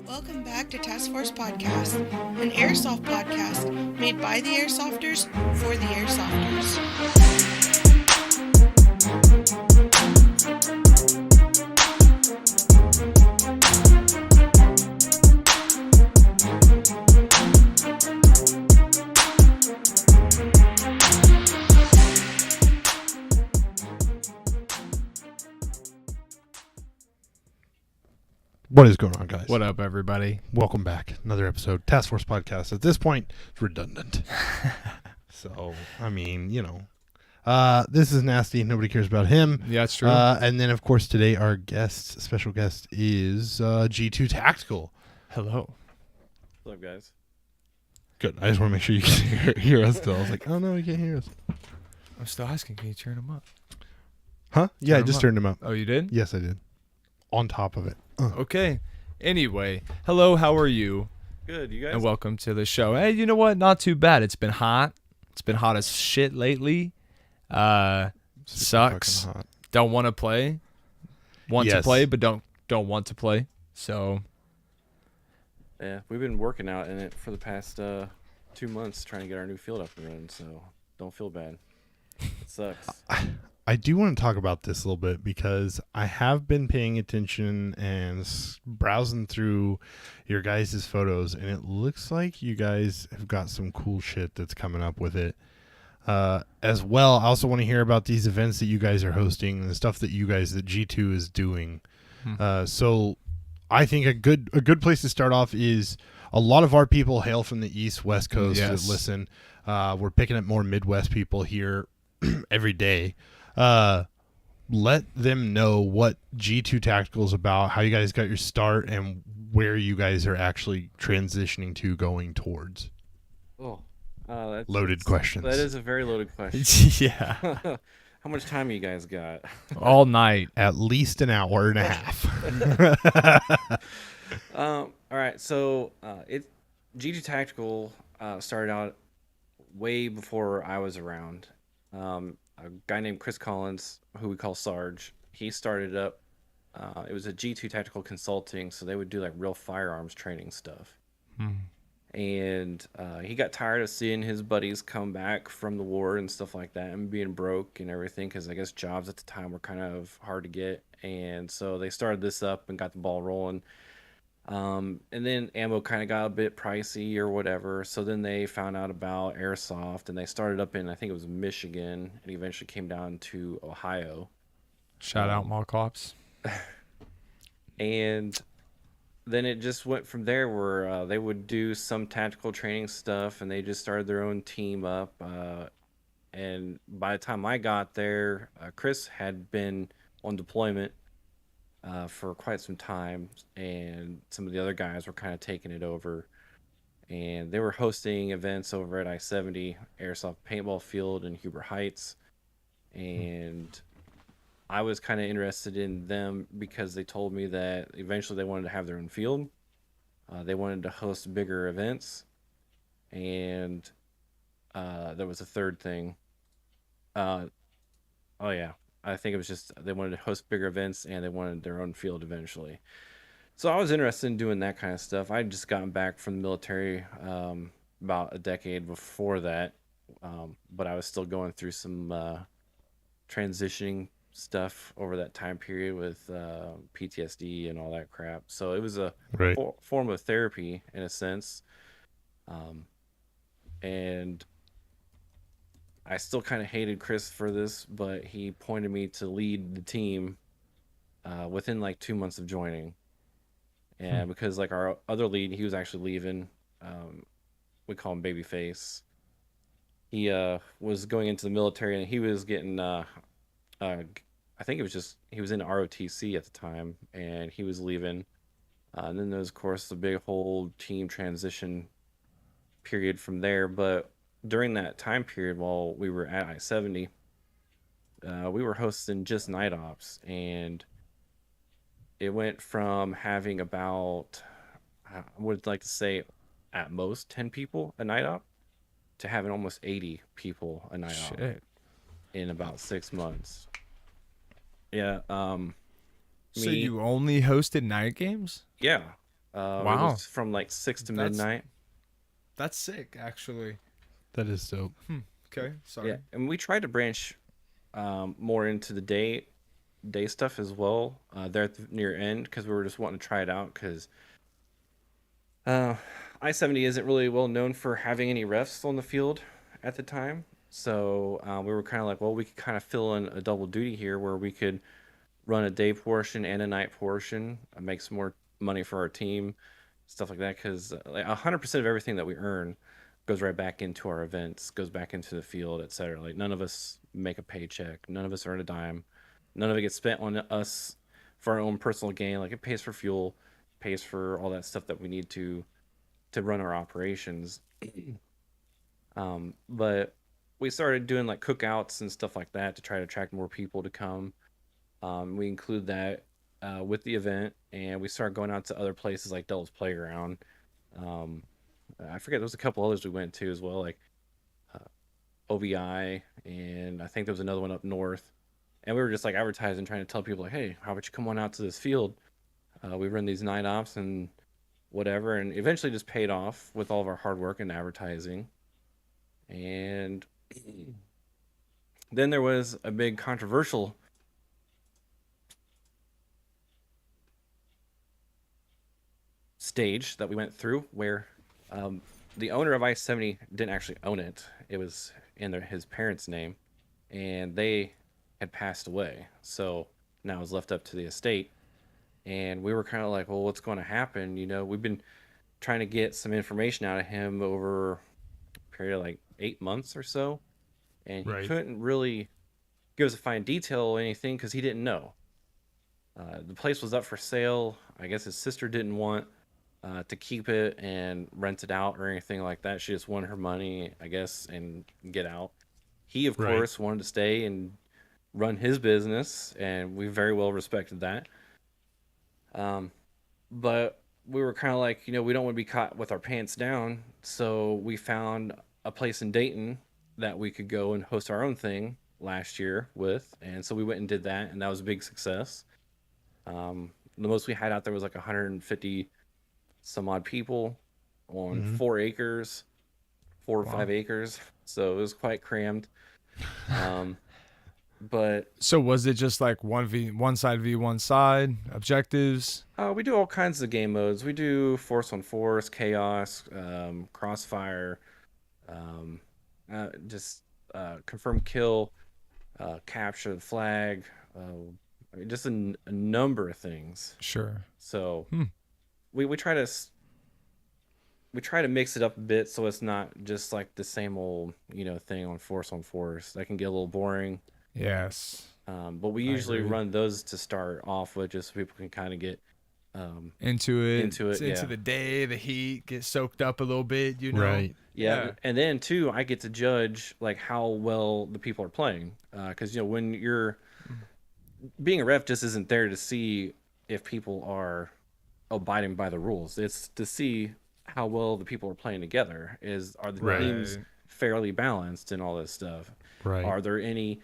Welcome back to Task Force Podcast, an airsoft podcast made by the airsofters for the airsofters. What is going on, guys? What up, everybody? Welcome back. Another episode, Task Force Podcast. At this point, it's redundant. So, I mean, this is Nasty. Nobody cares about him. Yeah, it's true. And then, of course, today our special guest is G2 Tactical. Hello. What's up, guys? Good. I just want to make sure you can hear us still. I was like, oh, no, you can't hear us. I'm still asking, can you turn them up? Huh? Yeah, I Turn just 'em up. turned him up. Oh, you did? Yes, I did. On top of it. Okay. Anyway, hello, how are you? Good, you guys? And welcome to the show. Hey, you know what? Not too bad. It's been hot. It's been hot as shit lately. Sucks. Fucking hot. Don't want to play. Want to Yes. play, but don't want to play. So, Yeah, we've been working out in it for the past 2 months trying to get our new field up and running, so don't feel bad. It sucks. I do want to talk about this a little bit because I have been paying attention and browsing through your guys' photos, and it looks like you guys have got some cool shit that's coming up with it. As well, I also want to hear about these events that you guys are hosting and the stuff that G2 is doing. So I think a good place to start off is a lot of our people hail from the East, West Coast Yes. that listen. We're picking up more Midwest people here every day. Let them know what G2 Tactical is about, how you guys got your start, and where you guys are actually transitioning to going towards. That's Loaded questions. That is a very loaded question. yeah. How much time you guys got? All night. At least an hour and a half. All right, so G2 Tactical started out way before I was around. A guy named Chris Collins, who we call Sarge, he started up. It was a G2 Tactical Consulting, so they would do like real firearms training stuff. And he got tired of seeing his buddies come back from the war and stuff like that and being broke and everything, because I guess jobs at the time were kind of hard to get. And so they started this up and got the ball rolling. And then ammo kind of got a bit pricey or whatever. So then they found out about airsoft, and they started up in, I think it was Michigan, and eventually came down to Ohio. Shout out Mall Cops. And then it just went from there, where they would do some tactical training stuff, and they just started their own team up. And by the time I got there, Chris had been on deployment for quite some time, and some of the other guys were kind of taking it over. And they were hosting events over at I-70 Airsoft Paintball Field in Huber Heights. And I was kind of interested in them because they told me that eventually they wanted to have their own field. They wanted to host bigger events. And there was a third thing. I think it was just they wanted to host bigger events, and they wanted their own field eventually. So I was interested in doing that kind of stuff. I had just gotten back from the military about a decade before that. But I was still going through some transitioning stuff over that time period with PTSD and all that crap. So it was a Right. form of therapy in a sense. And I still kind of hated Chris for this, but he pointed me to lead the team within like 2 months of joining. And because like our other lead, he was actually leaving. We call him Babyface. He was going into the military, and he was getting I think it was just he was in ROTC at the time, and he was leaving. And then there was, of course, the big whole team transition period from there. But during that time period, while we were at I-70, we were hosting just night ops, and it went from having about, I would like to say, at most 10 people a night op to having almost 80 people a night op Shit. in about 6 months. Yeah. So you only hosted night games? Yeah. It Wow. was from like 6 to That's- midnight. That's sick, actually. That is dope. Okay, sorry. Yeah, and we tried to branch more into the day stuff as well there at the near end because we were just wanting to try it out because I-70 isn't really well known for having any refs on the field at the time. So we were kind of like, well, we could kind of fill in a double duty here where we could run a day portion and a night portion, make some more money for our team, stuff like that. Because like 100% of everything that we earn goes right back into our events, goes back into the field, etc. Like none of us make a paycheck, none of us earn a dime, none of it gets spent on us for our own personal gain. Like it pays for fuel, pays for all that stuff that we need to run our operations. But we started doing like cookouts and stuff like that to try to attract more people to come. We include that with the event, and we started going out to other places like Devil's Playground. I forget, there was a couple others we went to as well, like OVI, and I think there was another one up north. And we were just like advertising, trying to tell people like, hey, how about you come on out to this field? We run these night ops and whatever, and eventually just paid off with all of our hard work and advertising. And then there was a big controversial stage that we went through where the owner of I-70 didn't actually own it. It was in his parents' name, and they had passed away. So now it was left up to the estate. And we were kind of like, well, what's going to happen? You know, we've been trying to get some information out of him over a period of like 8 months or so. And he Right. couldn't really give us a fine detail or anything because he didn't know. The place was up for sale. I guess his sister didn't want to keep it and rent it out or anything like that. She just wanted her money, I guess, and get out. He, of Right. course, wanted to stay and run his business, and we very well respected that. But we were kind of like, you know, we don't want to be caught with our pants down. So we found a place in Dayton that we could go and host our own thing last year with. And so we went and did that, and that was a big success. The most we had out there was like 150 some odd people on 4 acres, 4 or 5 acres. So it was quite crammed. But So was it just like one side v one side objectives? we do all kinds of game modes. We do force on force, chaos, crossfire, just confirm kill, capture the flag, I mean, just a number of things. Sure. So we try to mix it up a bit so it's not just like the same old thing on force. That can get a little boring. Yes. But we usually run those to start off with, just so people can kind of get into it, into the day, the heat, get soaked up a little bit, you know. Right. Yeah. And then too, I get to judge like how well the people are playing, because when you're being a ref, just isn't there to see if people are abiding by the rules. It's to see how well the people are playing together. Are the Right. teams fairly balanced and all this stuff? Right. Are there any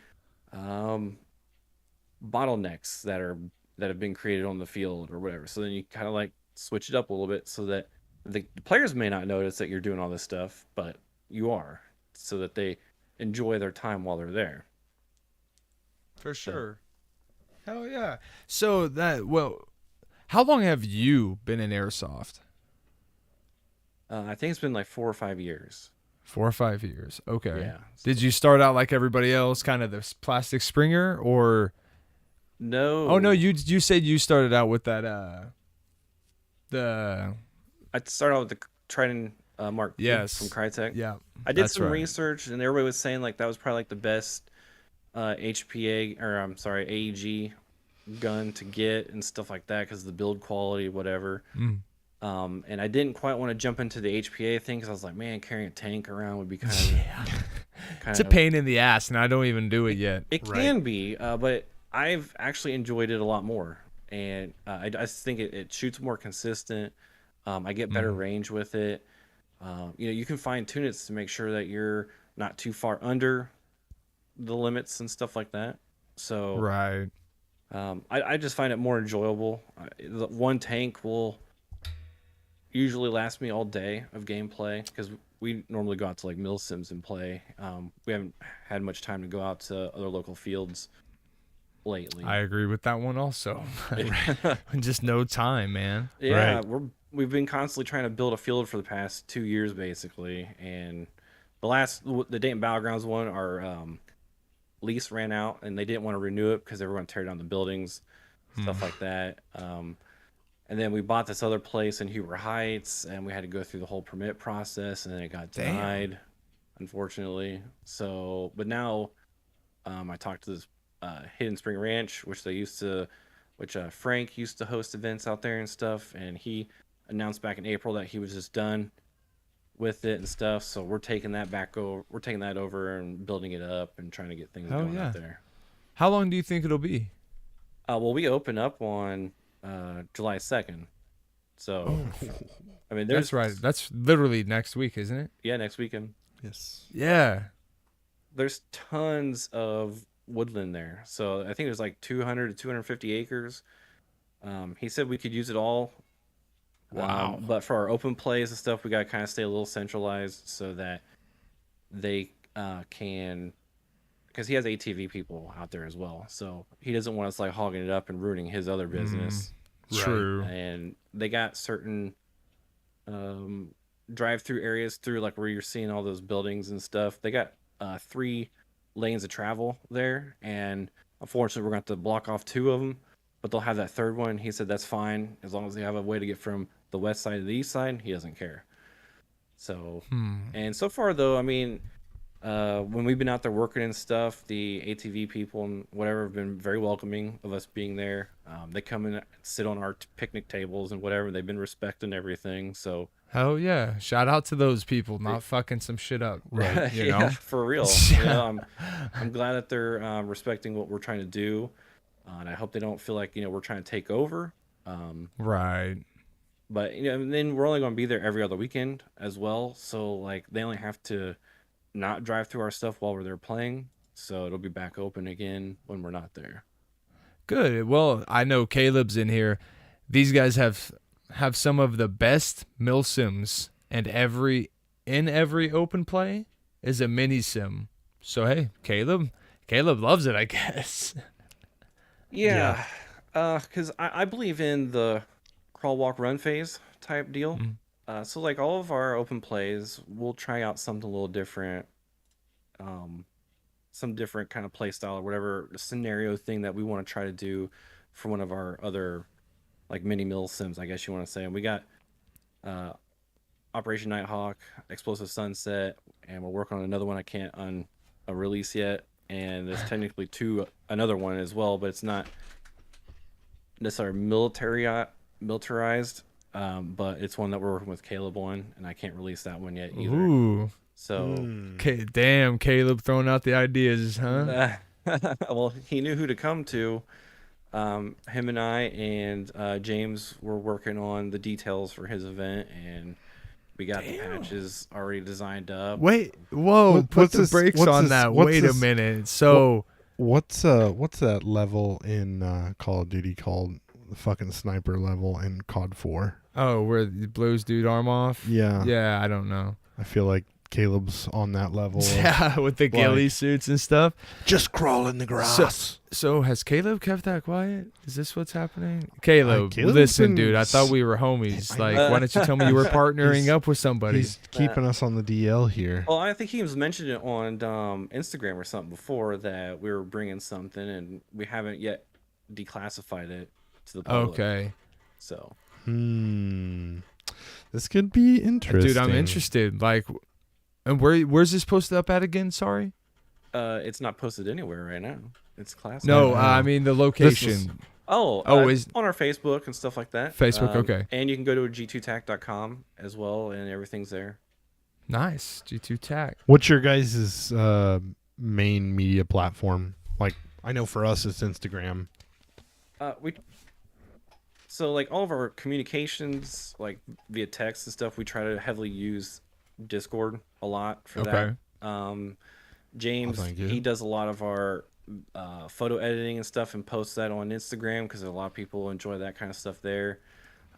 bottlenecks that have been created on the field or whatever? So then you kind of like switch it up a little bit so that the players may not notice that you're doing all this stuff, but you are, so that they enjoy their time while they're there. For sure. Hell yeah. So how long have you been in airsoft? I think it's been like 4 or 5 years. 4 or 5 years. Okay. Yeah. Did you start out like everybody else, kind of this plastic Springer, or? No. Oh no, you said you started out with that the I started out with the Trident Mark II Yes. from Crytek. yeah. I did that's some right. research, and everybody was saying like that was probably like the best AEG gun to get and stuff like that because of the build quality, whatever. And I didn't quite want to jump into the HPA thing because I was like, man, carrying a tank around would be kind of It's a pain in the ass, and I don't even do it yet. It can be, but I've actually enjoyed it a lot more, and I just think it shoots more consistent. I get better range with it. You can fine tune it to make sure that you're not too far under the limits and stuff like that. So Right. I just find it more enjoyable. One tank will usually lasts me all day of gameplay because we normally go out to like mill sims and play. We haven't had much time to go out to other local fields lately. I agree with that one also. Just no time, man. Yeah, Right. we've been constantly trying to build a field for the past 2 years basically, and the Dayton Battlegrounds one, our lease ran out and they didn't want to renew it because they were going to tear down the buildings, stuff like that. And then we bought this other place in Huber Heights, and we had to go through the whole permit process, and then it got denied, unfortunately. So, but now I talked to this Hidden Spring Ranch, which Frank used to host events out there and stuff, and he announced back in April that he was just done with it and stuff. So we're taking that over and building it up and trying to get things going out there. How long do you think it'll be? Well, we open up on July 2nd. So, I mean, That's right. That's literally next week, isn't it? Yeah, next weekend. Yes. Yeah. There's tons of woodland there. So I think there's like 200 to 250 acres. He said we could use it all. Wow. But for our open plays and stuff, we got to kind of stay a little centralized so that they can, because he has ATV people out there as well. So he doesn't want us like hogging it up and ruining his other business. True. And they got certain drive-through areas through like where you're seeing all those buildings and stuff. They got 3 lanes of travel there, and unfortunately we're going to have to block off 2 of them, but they'll have that third one. He said that's fine as long as they have a way to get from the west side to the east side. He doesn't care. So and so far though, I mean, when we've been out there working and stuff, the ATV people and whatever have been very welcoming of us being there. They come and sit on our picnic tables and whatever. They've been respecting everything. So hell yeah, shout out to those people not fucking some shit up, right? You yeah, know, for real. I'm glad that they're respecting what we're trying to do, and I hope they don't feel like we're trying to take over. Right. But and then we're only going to be there every other weekend as well. So like they only have to not drive through our stuff while we're there playing, so it'll be back open again when we're not there. Good. Well, I know Caleb's in here. These guys have some of the best mill sims, and every open play is a mini sim. So hey, Caleb loves it, I guess. Yeah. Because I believe in the crawl, walk, run phase type deal. So like all of our open plays, we'll try out something a little different, some different kind of play style or whatever scenario thing that we want to try to do for one of our other like mini mill sims, I guess you want to say. And we got Operation Nighthawk, Explosive Sunset, and we're working on another one I can't release yet. And there's technically another one as well, but it's not necessarily militarized. But it's one that we're working with Caleb on, and I can't release that one yet either. Ooh. So, damn, Caleb throwing out the ideas, huh? well, he knew who to come to. Him and I and James were working on the details for his event, and we got the patches already designed up. Wait, whoa, put the brakes on that. Wait a minute. So, what's that level in Call of Duty called? The fucking sniper level in COD 4. Oh, where it blows dude arm off? Yeah. Yeah, I don't know. I feel like Caleb's on that level. Yeah, with the ghillie suits and stuff. Just crawl in the grass. So has Caleb kept that quiet? Is this what's happening? Caleb, Caleb's listen, been dude, I thought we were homies. Like, why don't you tell me you were partnering up with somebody? He's keeping us on the DL here. Well, I think he was mentioning it on Instagram or something before that we were bringing something, and we haven't yet declassified it to the public. Okay. So. This could be interesting. Dude, I'm interested. Like, and where's this posted up at again? Sorry. It's not posted anywhere right now. It's classified. No, I mean the location. Is on our Facebook and stuff like that. Facebook, okay. And you can go to g2tac.com as well, and everything's there. Nice, G2 Tac. What's your guys' main media platform? Like, I know for us it's Instagram. So like all of our communications, like via text and stuff, we try to heavily use Discord a lot for that. James, he does a lot of our photo editing and stuff and posts that on Instagram because a lot of people enjoy that kind of stuff there.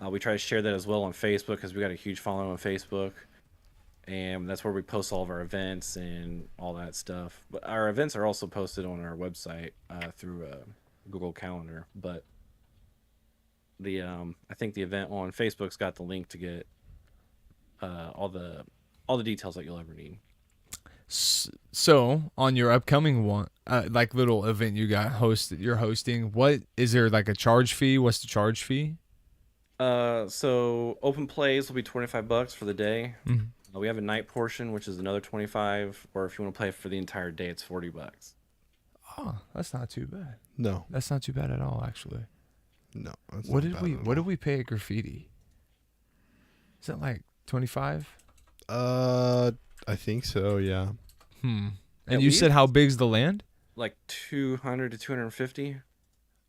We try to share that as well on Facebook because we got a huge following on Facebook, and that's where we post all of our events and all that stuff. But our events are also posted on our website through Google Calendar. But the I think the event on Facebook's got the link to get all the details that you'll ever need. So on your upcoming one, like little event you're hosting, what is there like a charge fee? What's the charge fee? So open plays will be $25 for the day. Mm-hmm. We have a night portion, which is another 25, or if you want to play for the entire day, it's $40. Oh, that's not too bad. No, That's not too bad at all, actually. no. What did we pay at Graffiti? Is it like 25? I think so. Yeah. And Yeah, you said how big's the land? Like 200 to 250.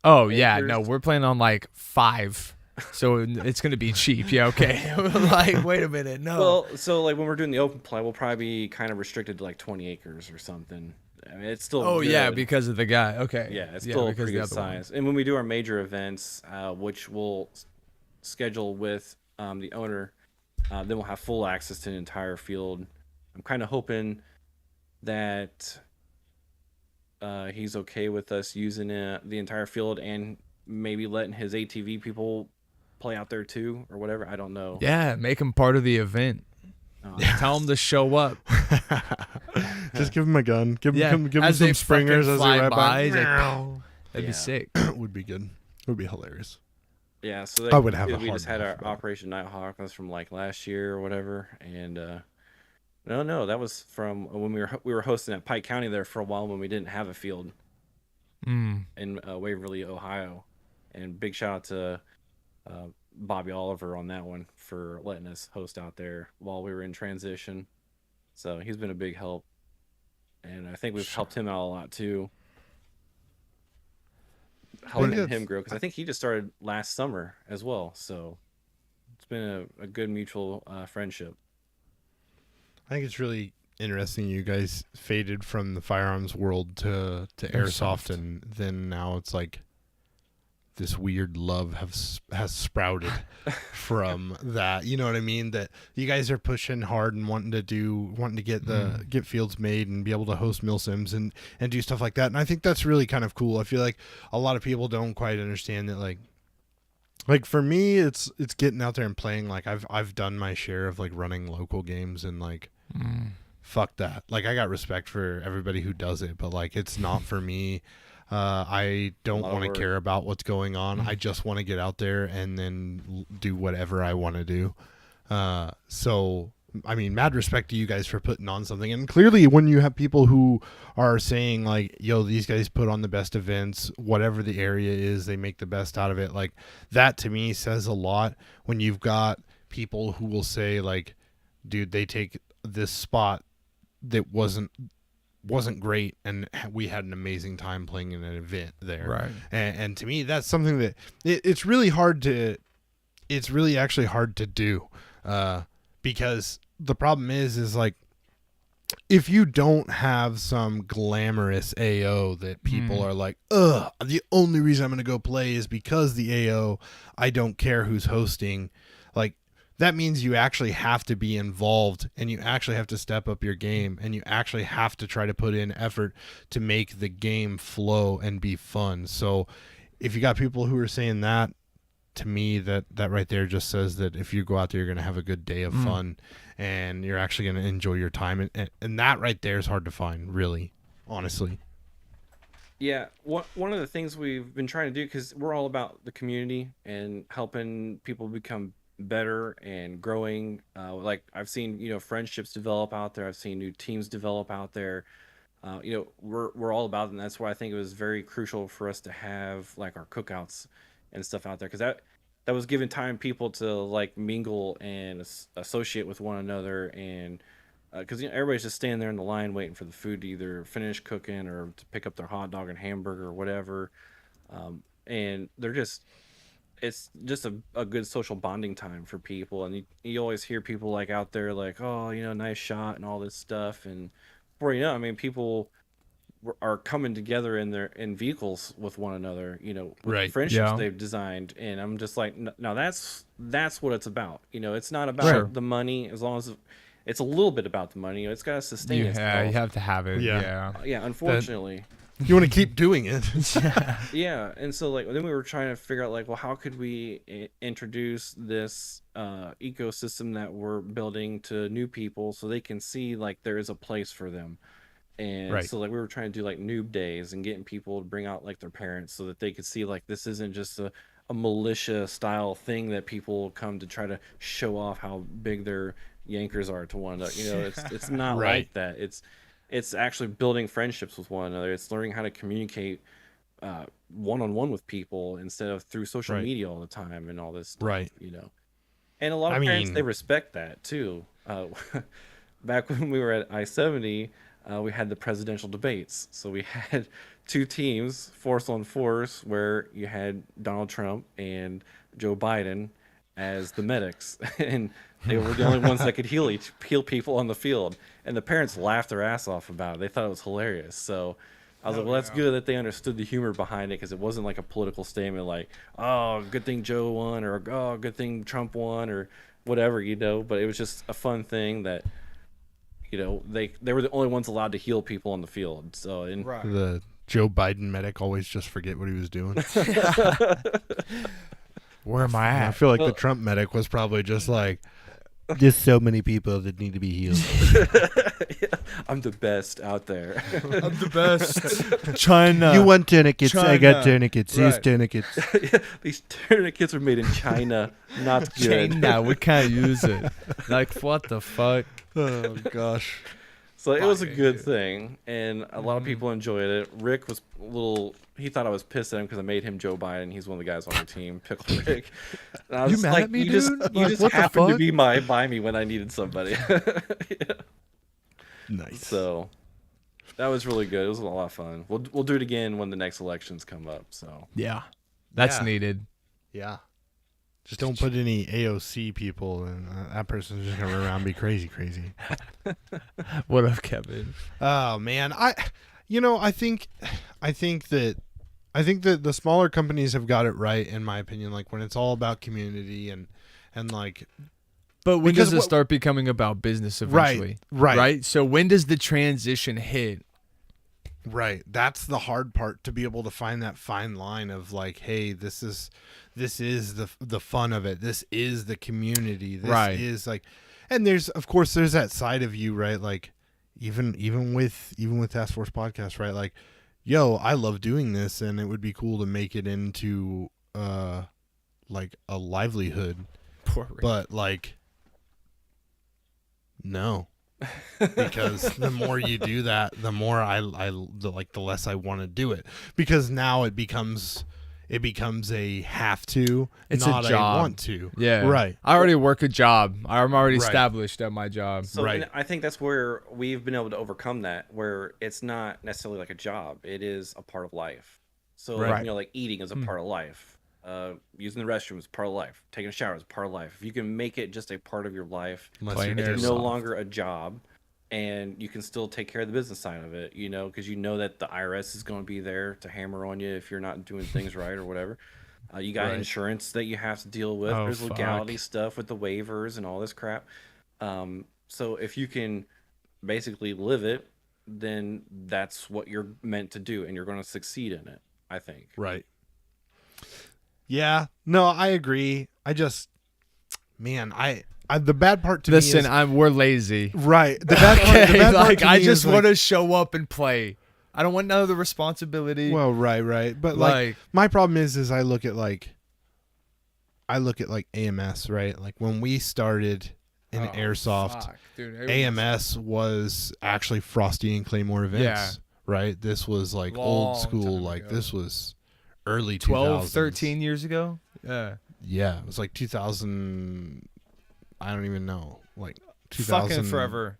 Oh yeah, acres. no, we're planning on like 5. So it's gonna be cheap. Yeah, okay. Like, wait a minute, no. Well, so like when we're doing the open play, we'll probably be kind of restricted to like 20 acres or something. I mean, it's still Oh good. yeah, because of the guy. Okay. Yeah, it's still a because pretty the good other one. size. And when we do our major events, which we'll schedule with the owner, then we'll have full access to the entire field. I'm kind of hoping that he's okay with us using the entire field and maybe letting his ATV people play out there too or whatever. I don't know. Yeah, make him part of the event. Tell him to show up. Just give him a gun. Give Yeah, him as some they springers fucking as fly they ride by, by. he's like, Meow. That'd Yeah. be sick. Would be good. Would be hilarious. Yeah, so I would have a we hard just had laugh our about it. Operation Nighthawk. That's from like last year or whatever, and no, that was from when we were hosting at Pike County there for a while when we didn't have a field in Waverly, Ohio, and big shout out to Bobby Oliver on that one for letting us host out there while we were in transition. So he's been a big help, and I think we've helped him out a lot too. Helping him grow because I think he just started last summer as well. So it's been a good mutual friendship. I think it's really interesting you guys faded from the firearms world to airsoft, and then now it's like this weird love has sprouted from that. You know what I mean? That you guys are pushing hard and wanting to get fields made and be able to host milsims and do stuff like that. And I think that's really kind of cool. I feel like a lot of people don't quite understand that, like for me, it's getting out there and playing. Like I've done my share of like running local games and like fuck that. Like I got respect for everybody who does it, but like it's not for me. I don't want to care about what's going on. I just want to get out there and then do whatever I want to do. So I mean, mad respect to you guys for putting on something. And clearly when you have people who are saying like, yo, these guys put on the best events, whatever the area is, they make the best out of it. Like that to me says a lot when you've got people who will say like, dude, they take this spot that wasn't great and we had an amazing time playing in an event there. Right. And to me, that's something that it's really actually hard to do. Because the problem is like, if you don't have some glamorous AO that people are like, the only reason I'm going to go play is because the AO, I don't care who's hosting. Like, that means you actually have to be involved and you actually have to step up your game and you actually have to try to put in effort to make the game flow and be fun. So if you got people who are saying that, to me, that right there just says that if you go out there, you're going to have a good day of fun and you're actually going to enjoy your time. And that right there is hard to find, really, honestly. Yeah, one of the things we've been trying to do, because we're all about the community and helping people become better and growing. Like I've seen, friendships develop out there. I've seen new teams develop out there. We're all about it, and that's why I think it was very crucial for us to have like our cookouts and stuff out there, because that was giving time people to like mingle and associate with one another, and because everybody's just standing there in the line waiting for the food to either finish cooking or to pick up their hot dog and hamburger or whatever, and it's just a good social bonding time for people. And you always hear people like out there like, oh, nice shot and all this stuff, and before you know, I mean, people are coming together in vehicles with one another, with Right. friendships Yeah. they've designed. And I'm just like, no, that's what it's about. It's not about Sure. the money, as long as it's a little bit about the money. It's got to sustain You itself. have to have it. Yeah. Yeah. Unfortunately. You want to keep doing it. Yeah, and so like then we were trying to figure out like, well, how could we introduce this ecosystem that we're building to new people so they can see like there is a place for them. And Right. so like we were trying to do like noob days and getting people to bring out like their parents so that they could see like this isn't just a militia style thing that people come to try to show off how big their yankers are to one another. It's not Right. like that. It's actually building friendships with one another. It's learning how to communicate one-on-one with people instead of through social Right. media all the time and all this stuff, Right. And a lot of I parents, mean- they respect that too. Back when we were at I-70, we had the presidential debates. So we had two teams, force on force, where you had Donald Trump and Joe Biden as the medics, and they were the only ones that could heal people on the field. And the parents laughed their ass off about it. They thought it was hilarious. So I was like, well, that's good that they understood the humor behind it, because it wasn't like a political statement like, oh, good thing Joe won, or oh, good thing Trump won, or whatever, But it was just a fun thing that, they were the only ones allowed to heal people on the field. So The Joe Biden medic always just forget what he was doing. Where am I I at? feel like the Trump medic was probably just like, just so many people that need to be healed. I'm the best out there. I'm the best. China. You want tourniquets? I got China. tourniquets. Here's Right. tourniquets. These tourniquets are made in China, not good. China. We can't use it. Like, what the fuck? Oh gosh. So it was a Fucking good dude. thing, and a lot of people enjoyed it. Rick was a little. He thought I was pissed at him because I made him Joe Biden. He's one of the guys on the team, Pickle Rick. And I was You just mad like, at me, you just, dude? you Like, just what the happened to fuck? be by me when I needed somebody. Yeah. Nice. So that was really good. It was a lot of fun. We'll do it again when the next elections come up. So Yeah. That's Yeah. needed. Yeah. Just don't put any AOC people, and that person's just gonna run around and be crazy. What up, Kevin? Oh man, I think that the smaller companies have got it right, in my opinion. Like when it's all about community and like But when Because does it what- start becoming about business eventually? right. Right? So when does the transition hit? right, that's the hard part, to be able to find that fine line of like, hey, this is the fun of it. This is the community. This Right. is like, and there's that side of you, right? Like even with Task Force Podcast, right? Like, yo, I love doing this, and it would be cool to make it into like a livelihood. Poor Rick. But like, no, because the more you do that, the more the less I want to do it, because now it becomes a have to, It's a not job. a want to. Yeah. Right. I already work a job. I'm already Right. established at my job. So Right. and I think that's where we've been able to overcome that, where it's not necessarily like a job. It is a part of life. So Right. like eating is a part of life. Using the restroom is part of life. Taking a shower is part of life. If you can make it just a part of your life, Unless Playing you're airsoft. it's no longer a job, and you can still take care of the business side of it, because you know that the IRS is going to be there to hammer on you if you're not doing things right or whatever. You got Right. insurance that you have to deal with. Oh, There's legality fuck. stuff with the waivers and all this crap. So if you can basically live it, then that's what you're meant to do, and you're going to succeed in it, I think. Right. Yeah. No, I agree. I just, man, I the bad part to Listen, me is, we're lazy. right. The bad part. The bad part Like to I me just is, want to show up and play. I don't want none of the responsibility. Well, right. But like my problem is I look at like AMS, right? Like when we started in Oh, airsoft, fuck, dude, everyone's- AMS was actually Frosty and Claymore events, Yeah. right? This was like old Long school, time like ago. this was early 12, 2000s. 13 years ago. Yeah. Yeah, it was like 2000. I don't even know, like 2000. Fucking forever.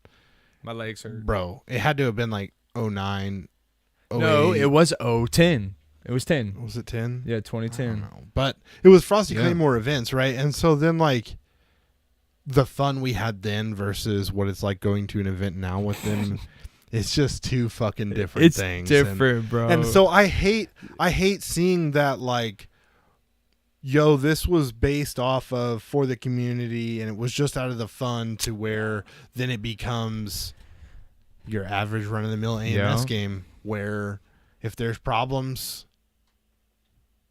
My legs hurt. Bro. It had to have been like 09. No, 08. it was 010. It was 10. Was it 10? Yeah, I don't 2010. know. But it was Frosty Yeah. Claymore events, right? And so then like the fun we had then versus what it's like going to an event now with them It's just two fucking different It's things. different, bro. And so I hate seeing that, like, yo, this was based off of for the community and it was just out of the fun, to where then it becomes your average run of the mill AMS game where if there's problems,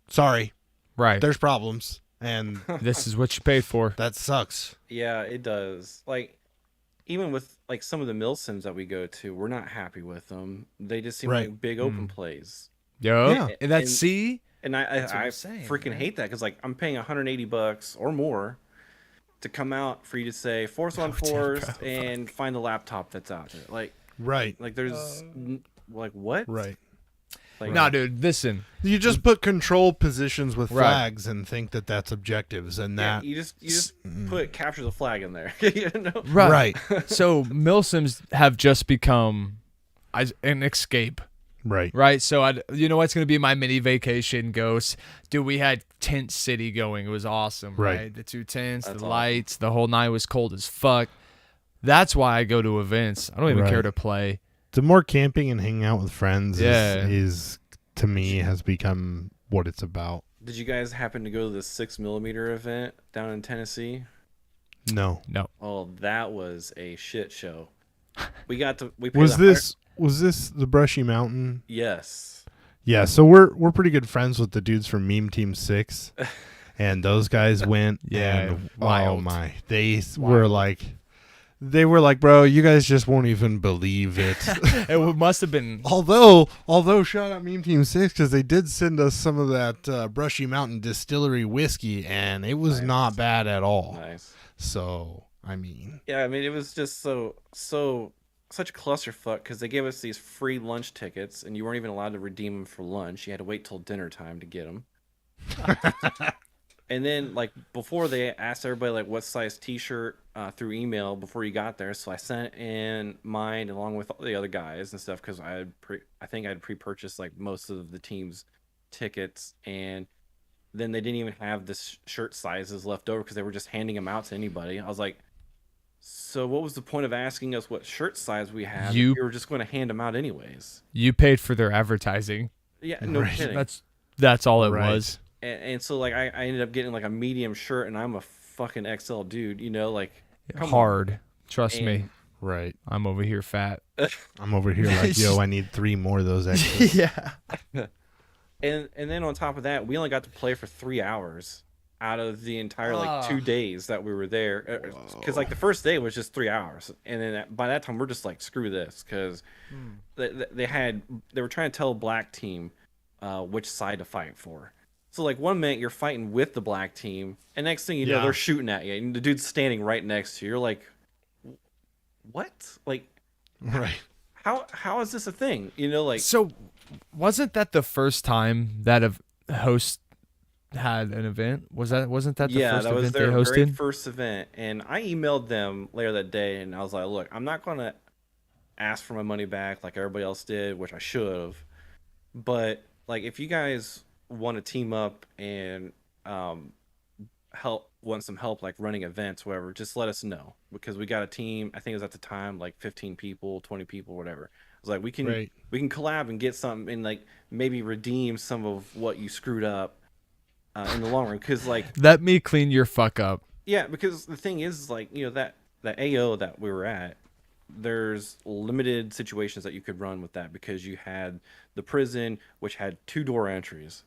sorry, right. there's problems, and This is what you paid for. that sucks. Yeah, it does. Like, even with like some of the mill sims that we go to, we're not happy with them. They just seem Right. like big open plays. Yo. Yeah. And that's C. And That's what I I'm saying, freaking man. hate that, because like I'm paying $180 or more to come out for you to say force on force and find the laptop that's out there. Right. Like there's like what? Right. Like, Nah, dude, listen. You just put control positions with Right. flags and think that that's objectives, and yeah, that you just put capture the flag in there. You know? Right. So milsims have just become an escape. right. Right. So you know what's going to be my mini vacation ghost? Dude, we had Tent City going. It was awesome. Right. Right. The 2 tents, That's the awesome. lights, the whole night was cold as fuck. That's why I go to events. I don't even Right. care to play. The more camping and hanging out with friends Yeah. is to me has become what it's about. Did you guys happen to go to the 6mm event down in Tennessee? No. No. Oh, that was a shit show. We paid Was the this the Brushy Mountain? yes. Yeah, so we're pretty good friends with the dudes from Meme Team 6. And those guys went, Yeah, and oh wild. my, they were like, bro, you guys just won't even believe it. It must have been. although shout out Meme Team 6, because they did send us some of that Brushy Mountain Distillery whiskey, and it was Nice. not bad at all. Nice. So I mean, Yeah, I mean, it was just such a clusterfuck, because they gave us these free lunch tickets, and you weren't even allowed to redeem them for lunch. You had to wait till dinner time to get them. And then, like, before, they asked everybody like what size T-shirt through email before you got there. So I sent in mine along with all the other guys and stuff, because I think I had pre-purchased like most of the team's tickets, and then they didn't even have the shirt sizes left over because they were just handing them out to anybody. I was like, so what was the point of asking us what shirt size we have? If you were just going to hand them out anyways. You paid for their advertising. Yeah, no Right. kidding. That's all it Right. was. And so like I ended up getting like a medium shirt, and I'm a fucking XL dude, you know, like come on. Hard. Trust me. And- right. I'm over here fat. I'm over here like, yo, I need 3 more of those extras. Yeah. And then on top of that, we only got to play for 3 hours out of the entire like 2 days that we were there, because like the first day was just 3 hours, and then by that time we're just like, screw this, because they were trying to tell black team which side to fight for. So like 1 minute you're fighting with the black team, and next thing you know, Yeah. they're shooting at you, and the dude's standing right next to you. You're like, what? Like, Right. how is this a thing? You know, like, So, wasn't that the first time that a host had an event? Wasn't that the yeah, first that was event they their very hosted? first event. And I emailed them later that day, and I was like, look, I'm not gonna ask for my money back like everybody else did, which I should have. But like, if you guys want to team up and want some help like running events, whatever, just let us know, because we got a team. I think it was at the time like 15 people, 20 people, whatever. I was like, we can Right. collab and get something, and like maybe redeem some of what you screwed up in the long run, because like, Let me clean your fuck up. yeah, because the thing is, like, you know, that AO that we were at, there's limited situations that you could run with that, because you had the prison, which had 2 door entries.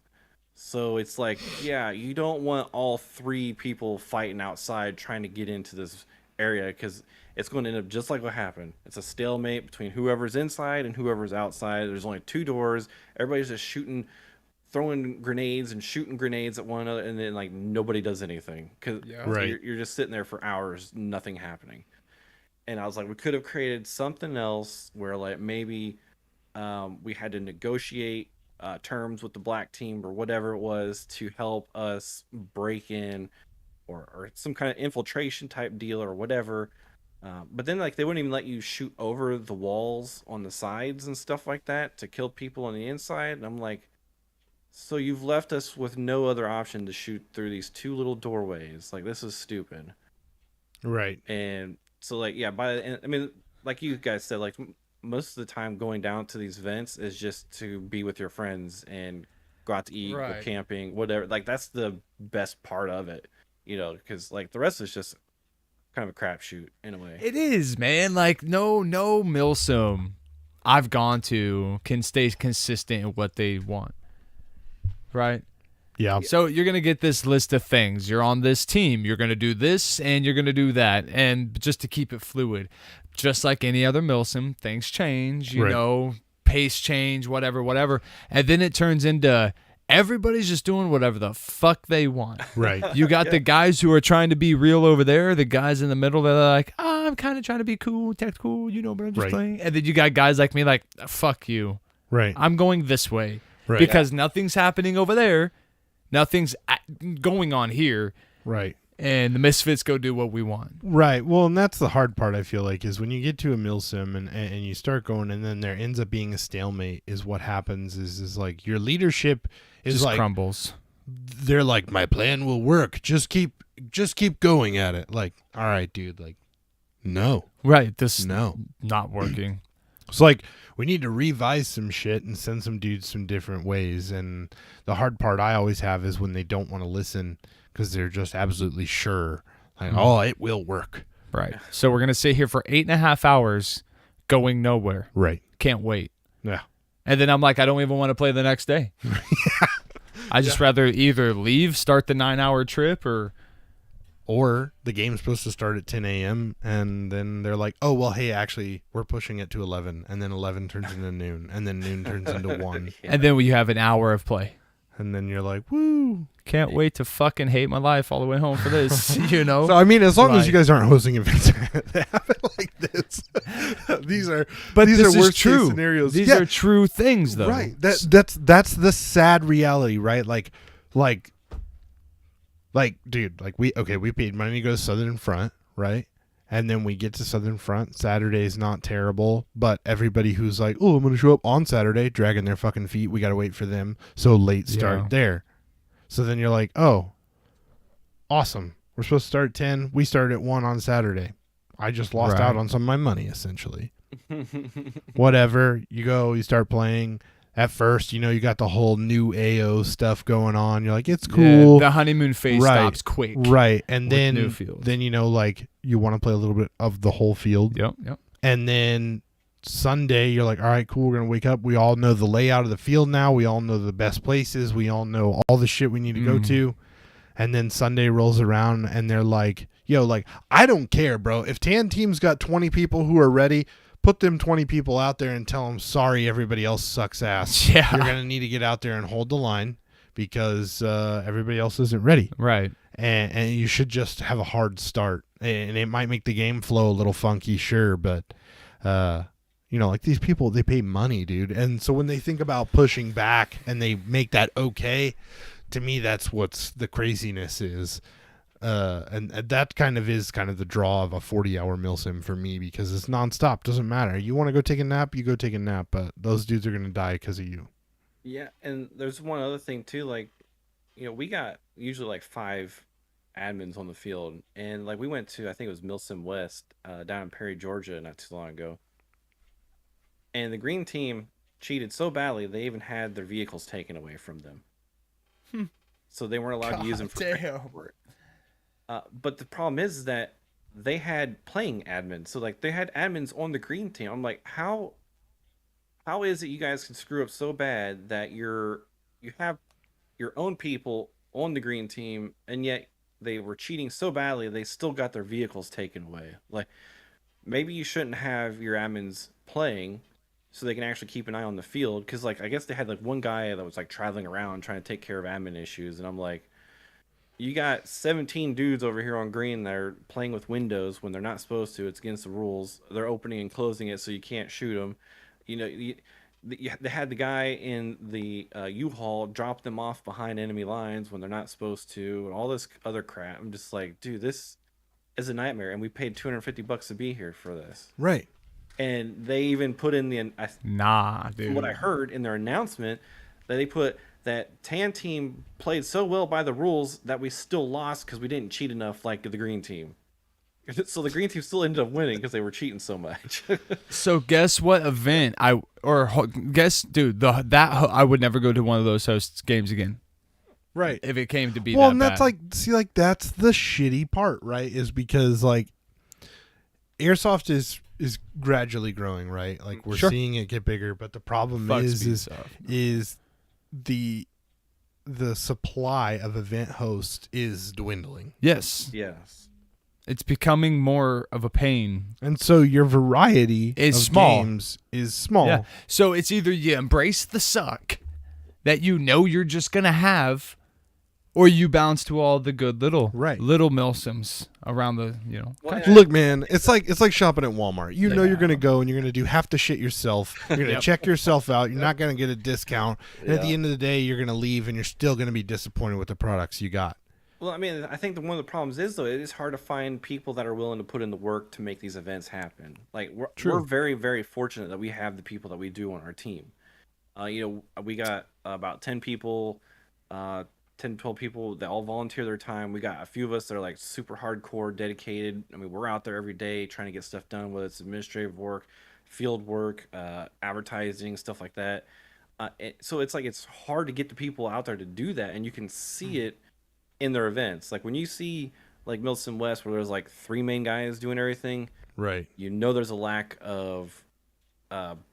So it's like, yeah, you don't want all 3 people fighting outside trying to get into this area, because it's going to end up just like what happened. It's a stalemate between whoever's inside and whoever's outside. There's only 2 doors. Everybody's just throwing grenades and shooting grenades at one another, and then like nobody does anything, because Right. you're just sitting there for hours, nothing happening. And I was like, we could have created something else where like maybe we had to negotiate terms with the black team or whatever it was to help us break in, or some kind of infiltration type deal or whatever. But then like they wouldn't even let you shoot over the walls on the sides and stuff like that to kill people on the inside. And I'm like, so you've left us with no other option to shoot through these 2 little doorways. Like, this is stupid. Right. And so like, yeah, I mean, like you guys said, like most of the time going down to these events is just to be with your friends and go out to eat, go Right. camping, whatever. Like that's the best part of it, because like the rest is just kind of a crapshoot in a way. It is, man. Like no milsim I've gone to can stay consistent in what they want. Right? Yeah. So you're going to get this list of things. You're on this team. You're going to do this and you're going to do that. And just to keep it fluid, just like any other milsim, things change, Right. pace change, whatever. And then it turns into everybody's just doing whatever the fuck they want. Right. You got the guys who are trying to be real over there, the guys in the middle that are like, I'm kind of trying to be cool, tactical, but I'm just Right. playing. And then you got guys like me like, fuck you. Right. I'm going this way. Right. Because nothing's happening over there. Nothing's going on here. Right. And the Misfits go do what we want. Right. Well, and that's the hard part, I feel like, is when you get to a milsim and you start going and then there ends up being a stalemate is what happens is like your leadership is Just like crumbles. they're like, my plan will work. Just keep going at it. Like, all right, dude, like, no. Right. This No. not working. It's like we need to revise some shit and send some dudes some different ways. And the hard part I always have is when they don't want to listen because they're just absolutely sure, like, oh, it will work. Right. So we're going to sit here for 8.5 hours going nowhere. Right. Can't wait. Yeah. And then I'm like, I don't even want to play the next day. I just rather either leave, start the 9-hour trip, Or the game's supposed to start at 10 a.m. and then they're like, oh, well, hey, actually, we're pushing it to 11. And then 11 turns into noon. And then noon turns into 1. and then you have an hour of play. And then you're like, woo. Can't wait to fucking hate my life all the way home for this, So, I mean, as long as you Right. guys aren't hosting events that happen like this, these are This is worst true. case scenarios. These Yeah, are true things, though. right. That's the sad reality, right? Like, dude, like we paid money to go to Southern Front, right? And then we get to Southern Front. Saturday's not terrible, but everybody who's like, oh, I'm going to show up on Saturday, dragging their fucking feet. We got to wait for them. So late start Yeah. there. So then you're like, oh, awesome. We're supposed to start at 10. We started at 1 on Saturday. I just lost Right. out on some of my money, essentially. Whatever. You go, you start playing. At first, you got the whole new AO stuff going on. You're like, it's cool. Yeah, the honeymoon phase Right. stops quick. Right. And with then new fields. like you want to play a little bit of the whole field. Yep. And then Sunday you're like, all right, cool, we're going to wake up. We all know the layout of the field now. We all know the best places. We all know all the shit we need to go to. And then Sunday rolls around and they're like, yo, like, I don't care, bro. If Tan Team's got 20 people who are ready, put them 20 people out there and tell them, sorry, everybody else sucks ass. Yeah. You're going to need to get out there and hold the line because everybody else isn't ready. Right. And you should just have a hard start. And it might make the game flow a little funky, sure, but, like these people, they pay money, dude. And so when they think about pushing back and they make that okay, to me, that's what's the craziness is. And that kind of the draw of a 40-hour milsim for me because it's nonstop. Doesn't matter. You want to go take a nap, you go take a nap, but those dudes are going to die because of you. Yeah, and there's one other thing too, like, we got usually like 5 admins on the field, and like we went to, I think it was Milsim West, down in Perry, Georgia, not too long ago. And the green team cheated so badly they even had their vehicles taken away from them. So they weren't allowed to use them for transport. But the problem is that they had playing admins. So like they had admins on the green team. I'm like, how is it you guys can screw up so bad that you have your own people on the green team and yet they were cheating so badly they still got their vehicles taken away? Like, maybe you shouldn't have your admins playing so they can actually keep an eye on the field, because like I guess they had like one guy that was like traveling around trying to take care of admin issues, and I'm like, you got 17 dudes over here on green that are playing with windows when they're not supposed to. It's against the rules. They're opening and closing it so you can't shoot them. They had the guy in the U-Haul drop them off behind enemy lines when they're not supposed to, and all this other crap. I'm just like, dude, this is a nightmare, and we paid $250 to be here for this. Right. And they even put in dude. What I heard in their announcement, that they put that Tan Team played so well by the rules that we still lost because we didn't cheat enough like the green team. So the green team still ended up winning because they were cheating so much. So guess what event dude, I would never go to one of those hosts games again Right. if it came to be Well, that and that's bad. that's the shitty part, right? Is because like airsoft is gradually growing, right? Like we're Sure. seeing it get bigger, but the problem Fuck is speed stuff. the supply of event hosts is dwindling. Yes. Yes. It's becoming more of a pain. And so your variety Is of small. games is small. Yeah. So it's either you embrace the suck that you know you're just going to have, or you bounce to all the good little milsims around the, Well, country. Look, man, it's like shopping at Walmart. You know Yeah. you're going to go and you're going to do half the shit yourself. You're going to Yep. check yourself out. You're not going to get a discount. And at the Yeah. end of the day, you're going to leave and you're still going to be disappointed with the products you got. Well, I mean, I think one of the problems is, though, it is hard to find people that are willing to put in the work to make these events happen. Like, we're very, very fortunate that we have the people that we do on our team. We got about 10 people, 10, 12 people that all volunteer their time. We got a few of us that are, like, super hardcore, dedicated. I mean, we're out there every day trying to get stuff done, whether it's administrative work, field work, advertising, stuff like that. So it's like it's hard to get the people out there to do that, and you can see it in their events. Like when you see like Milton West where there's like 3 main guys doing everything, Right. there's a lack of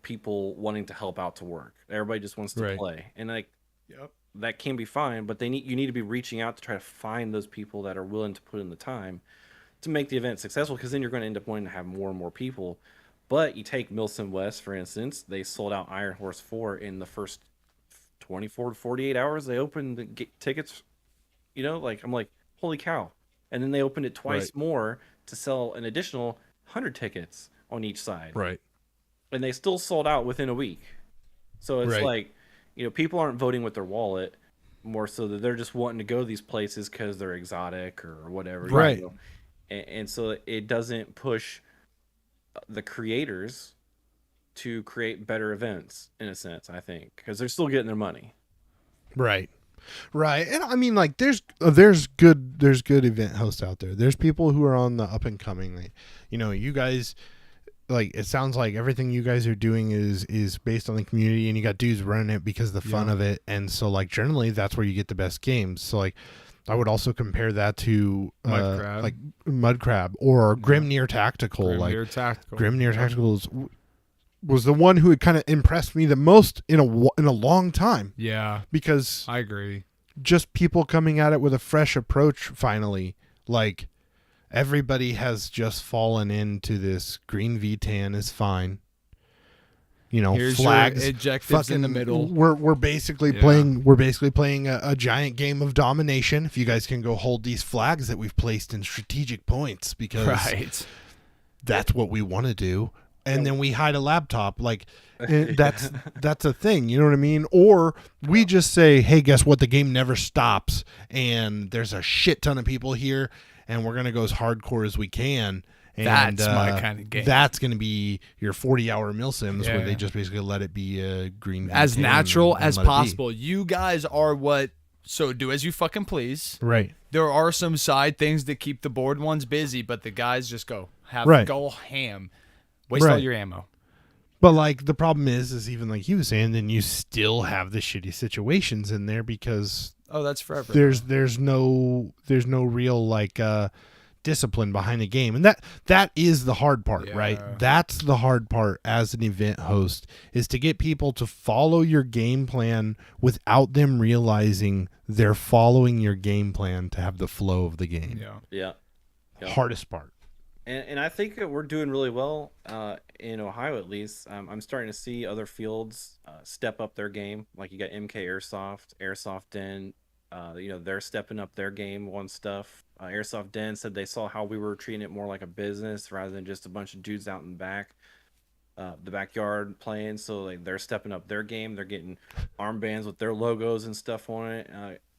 people wanting to help out to work. Everybody just wants to play, and like that can be fine, but you need to be reaching out to try to find those people that are willing to put in the time to make the event successful, because then you're going to end up wanting to have more and more people. But you take Milton West, for instance, they sold out Iron Horse 4 in the first 24 to 48 hours. They opened the tickets. I'm like, holy cow. And then they opened it twice more to sell an additional 100 tickets on each side. Right. And they still sold out within a week. So it's like, people aren't voting with their wallet, more so that they're just wanting to go to these places because they're exotic or whatever. Right. And so it doesn't push the creators to create better events, in a sense, I think, because they're still getting their money. Right. Right. And I mean, like, there's good event hosts out there. There's people who are on the up and coming. Like, you guys, like, it sounds like everything you guys are doing is based on the community, and you got dudes running it because of the fun of it. And so, like, generally that's where you get the best games. So, like, I would also compare that to Mud Crab or Grimnir Tactical. Grimnir Tactical was the one who had kind of impressed me the most in a long time. Yeah, because I agree. Just people coming at it with a fresh approach. Finally, like, everybody has just fallen into this green V-tan is fine. Here's flags, your objectives in the middle. We're basically playing. We're basically playing a giant game of domination. If you guys can go hold these flags that we've placed in strategic points, because that's what we want to do. And then we hide a laptop, like, that's a thing, you know what I mean? Or we just say, hey, guess what? The game never stops, and there's a shit ton of people here, and we're gonna go as hardcore as we can. And that's my kind of game. That's gonna be your 40-hour milsims where they just basically let it be a green as natural as possible. You guys are so do as you fucking please. Right. There are some side things that keep the board ones busy, but the guys just go ham. Waste all your ammo. But, like, the problem is even like he was saying, then you still have the shitty situations in there because that's forever. There's no real, like, discipline behind the game, and that is the hard part, right? That's the hard part as an event host, is to get people to follow your game plan without them realizing they're following your game plan to have the flow of the game. Yeah. Hardest part. And I think that we're doing really well in Ohio, at least. I'm starting to see other fields step up their game. Like, you got MK Airsoft Den. They're stepping up their game on stuff. Airsoft Den said they saw how we were treating it more like a business rather than just a bunch of dudes out in the backyard playing. So, like, they're stepping up their game. They're getting armbands with their logos and stuff on it.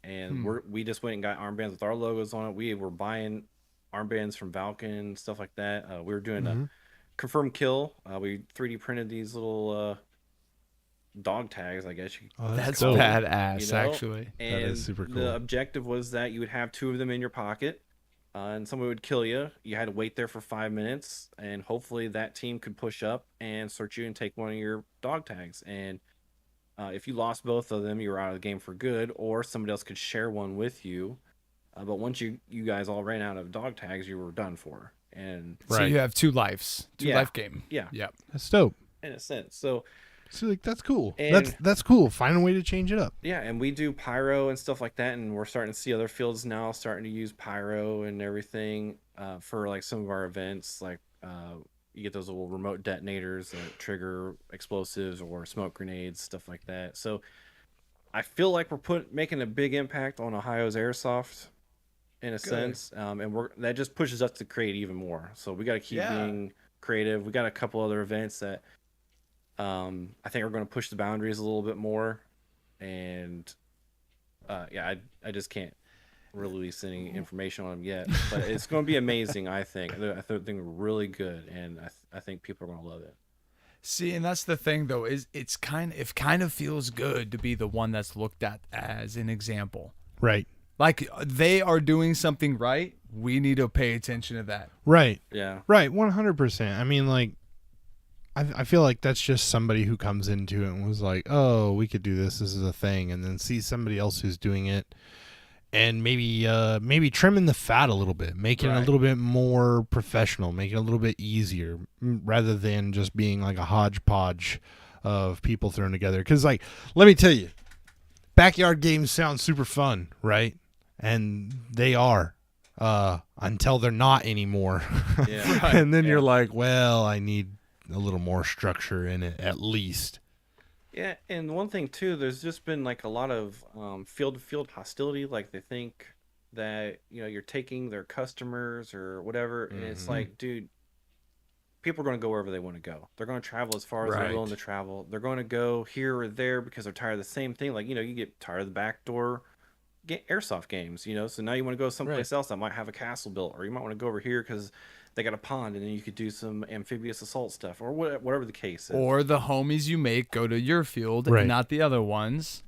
And we just went and got armbands with our logos on it. We were buying armbands from Valken and stuff like that. We were doing a confirm kill. We 3D printed these little dog tags, I guess. That's badass, actually. And that is super cool. The objective was that you would have 2 of them in your pocket. and somebody would kill you. You had to wait there for 5 minutes, and hopefully that team could push up and search you and take one of your dog tags. And if you lost both of them, you were out of the game for good, or somebody else could share one with you. But once you guys all ran out of dog tags, you were done for. And So you have 2 lives, life game. Yeah, Yep. That's dope. in a sense. So like that's cool. And- That's cool. Find a way to change it up. yeah, and we do pyro and stuff like that, and we're starting to see other fields now starting to use pyro and everything for like some of our events. Like you get those little remote detonators that trigger explosives or smoke grenades, stuff like that. So I feel like we're making a big impact on Ohio's airsoft in a sense, and that just pushes us to create even more. So we got to keep being creative. We got a couple other events that I think we're going to push the boundaries a little bit more, and I just can't release any information on them yet, but it's going to be amazing. I think we're really good, and I think people are going to love it. See, and that's the thing though, is it kind of feels good to be the one that's looked at as an example. Right. Like they are doing something right. We need to pay attention to that. Right. Yeah. Right. 100%. I mean, like, I feel like that's just somebody who comes into it and was like, oh, we could do this. This is a thing. And then see somebody else who's doing it and maybe trimming the fat a little bit, making it a little bit more professional, making it a little bit easier rather than just being like a hodgepodge of people thrown together. Because, like, let me tell you, backyard games sound super fun, right? And they are until they're not anymore. Yeah. Right. And then you're like, well, I need a little more structure in it at least. Yeah, and one thing too, there's just been like a lot of field-to-field hostility. Like they think that you're taking their customers or whatever, and it's like, dude, people are going to go wherever they want to go. They're going to travel as far as they're willing to travel. They're going to go here or there because they're tired of the same thing. Like you get tired of the backdoor airsoft games, so now you want to go someplace else that might have a castle built, or you might want to go over here because they got a pond, and then you could do some amphibious assault stuff, or whatever the case is. Or the homies you make go to your field Right. and not the other ones.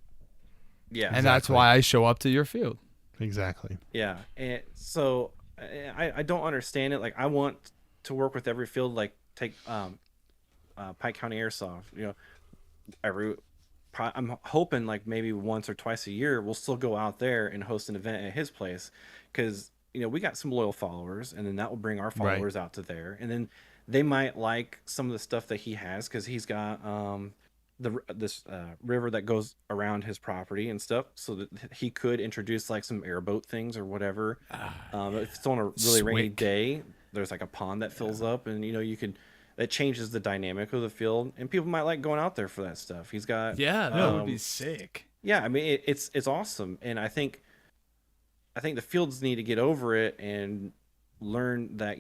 Yeah, And that's why I show up to your field. Exactly. yeah. And so I don't understand it. Like I want to work with every field. Like take Pike County Airsoft. I'm hoping like maybe once or twice a year we'll still go out there and host an event at his place, because we got some loyal followers, and then that will bring our followers out to there, and then they might like some of the stuff that he has because he's got this river that goes around his property and stuff, so that he could introduce like some airboat things or whatever. If it's on a really rainy day, there's like a pond that fills up, and that changes the dynamic of the field, and people might like going out there for that stuff. He's got that would be sick. Yeah, I mean it's awesome, and I think the fields need to get over it and learn that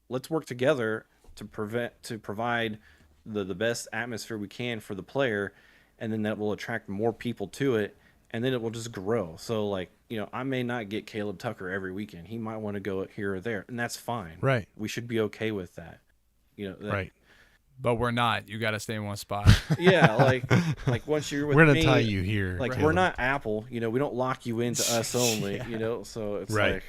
let's work together to provide the best atmosphere we can for the player, and then that will attract more people to it, and then it will just grow. So like I may not get Caleb Tucker every weekend. He might want to go here or there, and that's fine. Right. We should be okay with that. Right. But we're not. You got to stay in one spot. Yeah, like once you're with We're gonna me, tie you here. like Caleb. we're not Apple, we don't lock you into us only, so it's Right.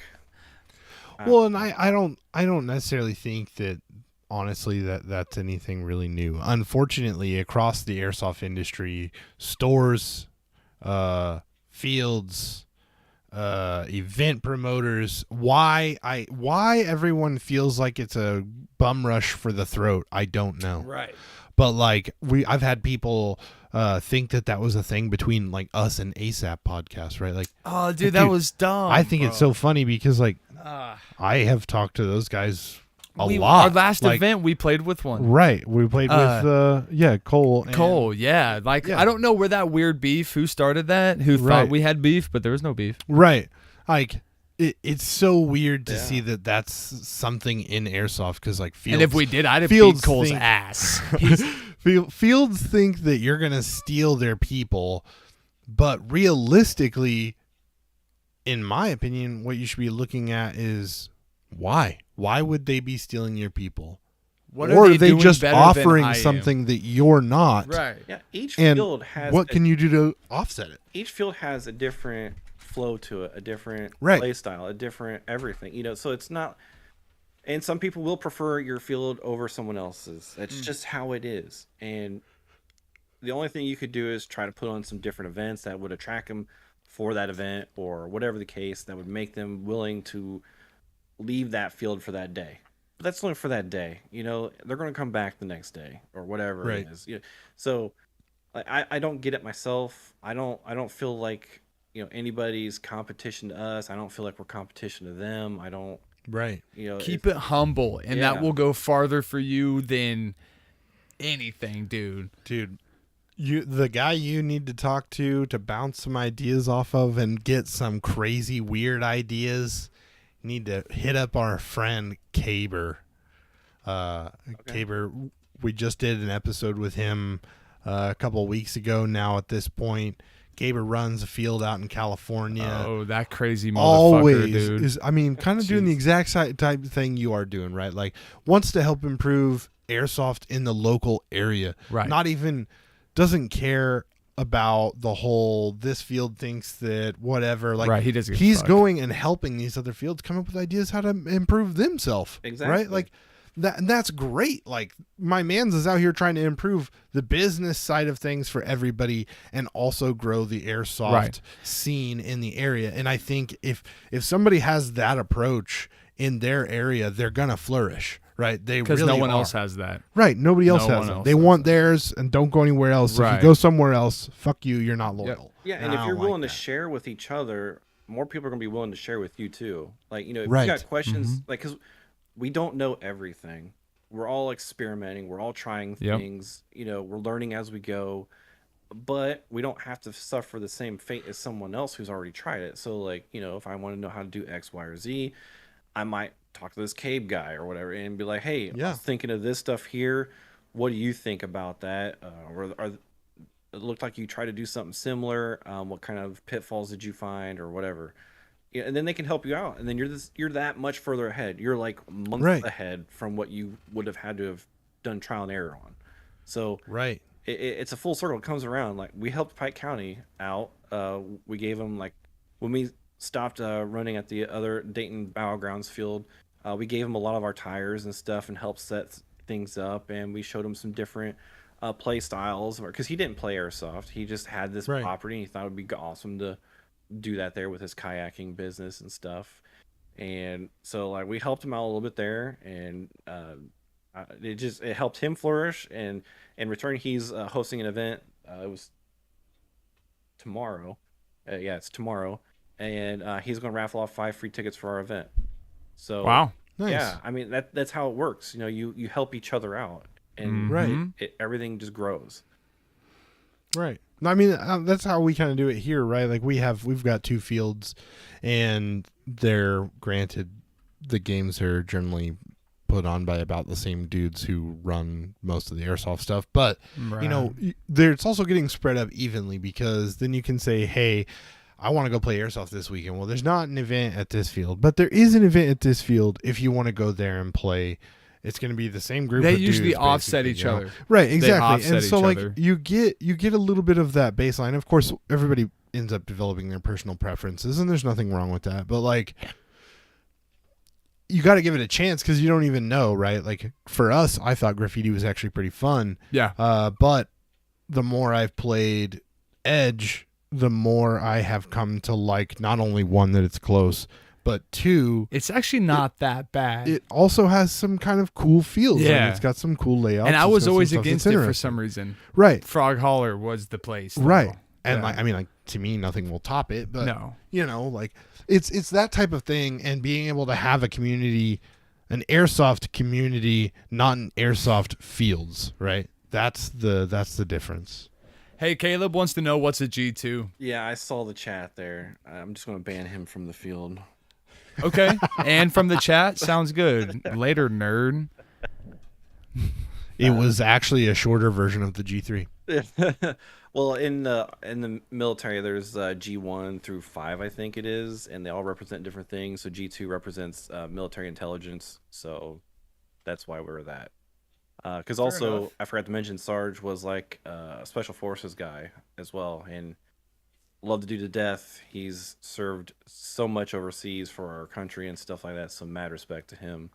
like Well, and I don't necessarily think that, honestly, that's anything really new. Unfortunately, across the airsoft industry, stores, fields, event promoters, why everyone feels like it's a bum rush for the throat, I don't know. Right. But like I've had people think that was a thing between like us and ASAP podcast, right? Like, Oh, dude, that was dumb. I think bro. it's so funny because like I have talked to those guys a lot. Our last Like, event, we played with one. right? We played with Cole. And, Cole, yeah. Like, Yeah. I don't know where that weird beef, who started that, who Right. thought we had beef, but there was no beef. Right. Like it's so weird to Yeah. see that that's something in airsoft, because like Fields, And if we did, I'd have Fields beat Cole's think- ass. Fields think that you're gonna steal their people, but realistically, in my opinion, what you should be looking at is why. Why would they be stealing your people? What Or are they doing just better than offering I am? something that you're not? Right. yeah, each And field has what can you do to offset it? each field has a different flow to it, a different Right. play style, a different everything. So it's not. And some people will prefer your field over someone else's. That's just how it is. And the only thing you could do is try to put on some different events that would attract them for that event, or whatever the case, that would make them willing to leave that field for that day. But that's only for that day. They're going to come back the next day or whatever Right. it is. So I don't get it myself. I don't feel like anybody's competition to us. I don't feel like we're competition to them. I don't. Right. Keep it humble, and that will go farther for you than anything, dude. Dude, the guy you need to talk to bounce some ideas off of and get some crazy weird ideas, need to hit up our friend Caber. Caber, we just did an episode with him a couple of weeks ago now at this point. Gaber runs a field out in California. Oh, that crazy motherfucker, Always dude. is, kind of doing the exact type of thing you are doing, right? Like, wants to help improve airsoft in the local area. Right. Not even, doesn't care about the whole, this field thinks that whatever. Like, right, he doesn't give a he's fuck. going and helping these other fields come up with ideas how to improve themselves. Exactly. Right? Like, that's great. Like, my man's is out here trying to improve the business side of things for everybody and also grow the airsoft scene in the area. And I think if somebody has that approach in their area, they're gonna flourish, right? They Because really no one are. else has that. Right. Nobody else No has one it. else They has want that. theirs and don't go anywhere else. If Right. you go somewhere else, fuck you, you're not loyal. Yeah, and I if you're don't willing like to that. share with each other, more people are going to be willing to share with you too. Like, if Right. you got questions, like, because we don't know everything. We're all experimenting. We're all trying Yep. things. We're learning as we go. But we don't have to suffer the same fate as someone else who's already tried it. So, like, if I want to know how to do X, Y, or Z, I might talk to this Cabe guy or whatever and be like, hey, I Yeah. was thinking of this stuff here. What do you think about that? It looked like you tried to do something similar. What kind of pitfalls did you find or whatever? Yeah, and then they can help you out. And then you're that much further ahead. You're like months Right. ahead from what you would have had to have done trial and error on. So Right. it's a full circle. It comes around. Like, we helped Pike County out. We gave them, like, when we stopped running at the other Dayton Battlegrounds field, we gave them a lot of our tires and stuff and helped set things up. And we showed him some different play styles, because he didn't play airsoft. He just had this Right. property and he thought it would be awesome to do that there with his kayaking business and stuff. And so, like, we helped him out a little bit there, and it helped him flourish. And in return, he's hosting an event. It was tomorrow. Yeah, it's tomorrow, and he's going to raffle off 5 free tickets for our event. So Wow. Nice. yeah, I mean, that's how it works. You help each other out, and Right. everything just grows. Right. No, I mean, that's how we kind of do it here, right? Like, we've got 2 fields, and they're, granted, the games are generally put on by about the same dudes who run most of the airsoft stuff, but it's also getting spread up evenly, because then you can say, hey, I want to go play airsoft this weekend. Well, there's not an event at this field, but there is an event at this field if you want to go there and play. It's going to be the same group. They of usually dudes, offset basically, each you know? other. Right, exactly. offset And so, each like, other. you get a little bit of that baseline. Of course, everybody ends up developing their personal preferences, and there's nothing wrong with that. But, like, you got to give it a chance, because you don't even know, right? Like, for us, I thought graffiti was actually pretty fun. Yeah. But the more I've played Edge, the more I have come to like, not only one, that it's close, but 2, It's actually not that bad. it also has some kind of cool feels. Yeah. Like, it's got some cool layouts. and I It's was got some always stuff that's against it for interesting. some reason. Right. Frog Holler was the place. though. Right. And Yeah. like, I mean, like, to me, nothing will top it, but No. like, it's that type of thing, and being able to have a community, an airsoft community, not an airsoft fields, right? That's the difference. Hey, Caleb wants to know what's a G2. Yeah, I saw the chat there. I'm just going to ban him from the field. Okay. And from the chat, sounds good. Later, nerd. It was actually a shorter version of the G3. Well, in the military, there's G1 through 5, I think it is, and they all represent different things. So G2 represents military intelligence, so that's why we're that. Because also, enough. I forgot to mention, Sarge was like a special forces guy as well, and love the dude to death. He's served so much overseas for our country and stuff like that. So mad respect to him.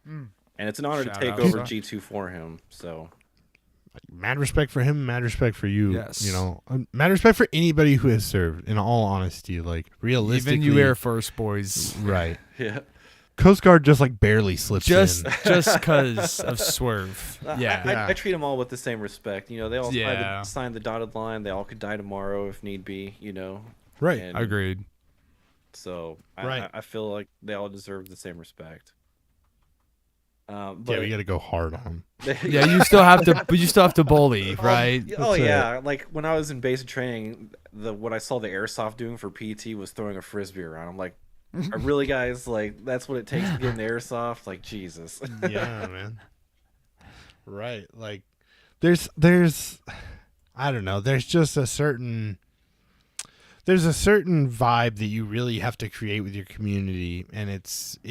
And it's an honor Shout to take out, over bro. G2 for him. So Mad respect for him, mad respect for you. Yes. You know, mad respect for anybody who has served, in all honesty. Like, realistically. Even you Air Force boys. Right. yeah. Coast Guard just, like, barely slips Just in. because of Swerve. Yeah. I treat them all with the same respect. You know, they all Yeah. signed the dotted line. They all could die tomorrow if need be, you know. Right. And Agreed. so Right. I feel like they all deserve the same respect. Yeah, But we got to go hard on them. Yeah, you still have to bully, right? Oh That's yeah, like when I was in basic training, what I saw the airsoft doing for PT was throwing a frisbee around. I'm like, really, guys? Like that's what it takes to get in the airsoft? Like Jesus. Yeah, man. Right. Like, there's, I don't know. There's just a certain vibe that you really have to create with your community, and it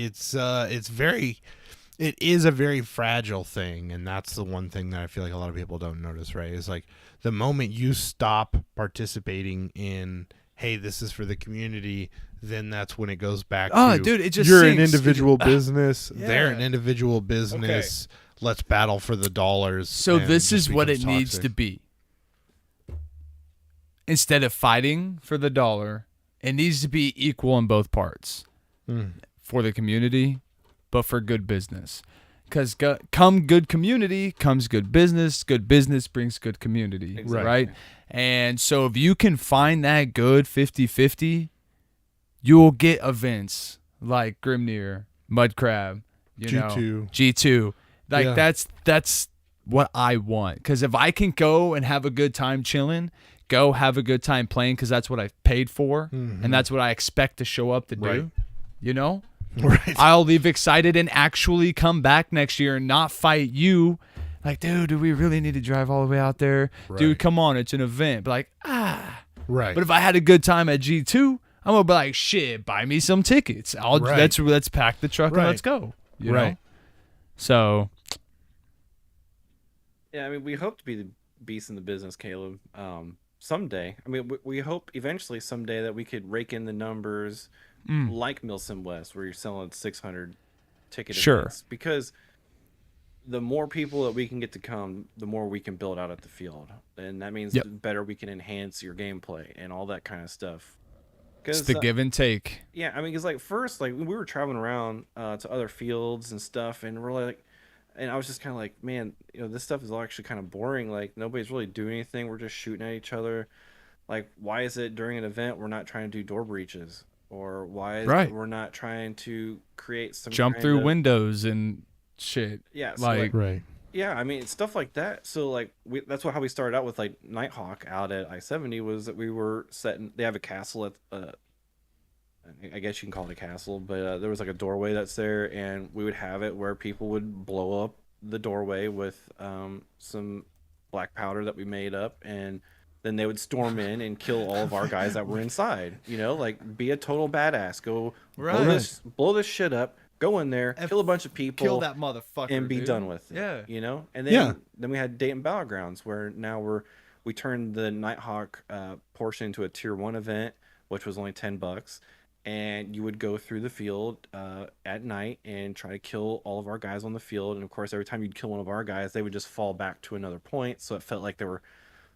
is a very fragile thing, and that's the one thing that I feel like a lot of people don't notice, right? Is like the moment you stop participating in, hey, this is for the community, then that's when it goes back to, Dude, it just you're an sinks. individual business, Yeah. they're an individual business, let's battle for the dollars. So and this it is just what it becomes needs toxic. to be. Instead of fighting for the dollar, it needs to be equal in both parts. For the community, but for good business. Because come good community comes good business. Good business brings good community. Exactly. Right? And so if you can find that good 50-50, you will get events like Grimnir, Mud Crab, G2. Like Yeah. that's what I want. Because if I can go and have a good time chilling, go have a good time playing, because that's what I paid for, and that's what I expect to show up to Right. do, you know? Right. I'll leave excited and actually come back next year and not fight you. Like, dude, do we really need to drive all the way out there? Right. Dude, come on, it's an event. But like, Right. But if I had a good time at G2, I'm gonna be like, shit, buy me some tickets. Right. Let's pack the truck Right. and let's go. You Right. know? So Yeah, I mean, we hope to be the beast in the business, Caleb. Someday. I mean, we hope eventually someday that we could rake in the numbers like Milsim West, where you're selling 600 ticket Sure. events. Because the more people that we can get to come, the more we can build out at the field. And that means Yep. the better we can enhance your gameplay and all that kind of stuff. it's the give and take. Yeah, I mean, because like first, like we were traveling around to other fields and stuff, and we're like, and I was just kind of like, man, you know, this stuff is all actually kind of boring. Like nobody's really doing anything. We're just shooting at each other. Like, why is it during an event we're not trying to do door breaches, or why is Right. it we're not trying to create some Jump kind through of, windows and shit. Yeah, so Like, Right. yeah, I mean stuff like that. So like that's how we started out with like Nighthawk out at I-70 was that we were setting. They have a castle at. I guess you can call it a castle, but there was like a doorway that's there, and we would have it where people would blow up the doorway with some black powder that we made up, and then they would storm in and kill all of our guys that were inside. You know, like be a total badass, go blow this shit up, go in there, kill a bunch of people, kill that motherfucker and be dude. done with it. Yeah. You know, and then Yeah. then we had Dayton Battlegrounds, where now we turned the Nighthawk portion into a tier 1 event, which was only $10. And you would go through the field at night and try to kill all of our guys on the field. And of course, every time you'd kill one of our guys, they would just fall back to another point. So it felt like there were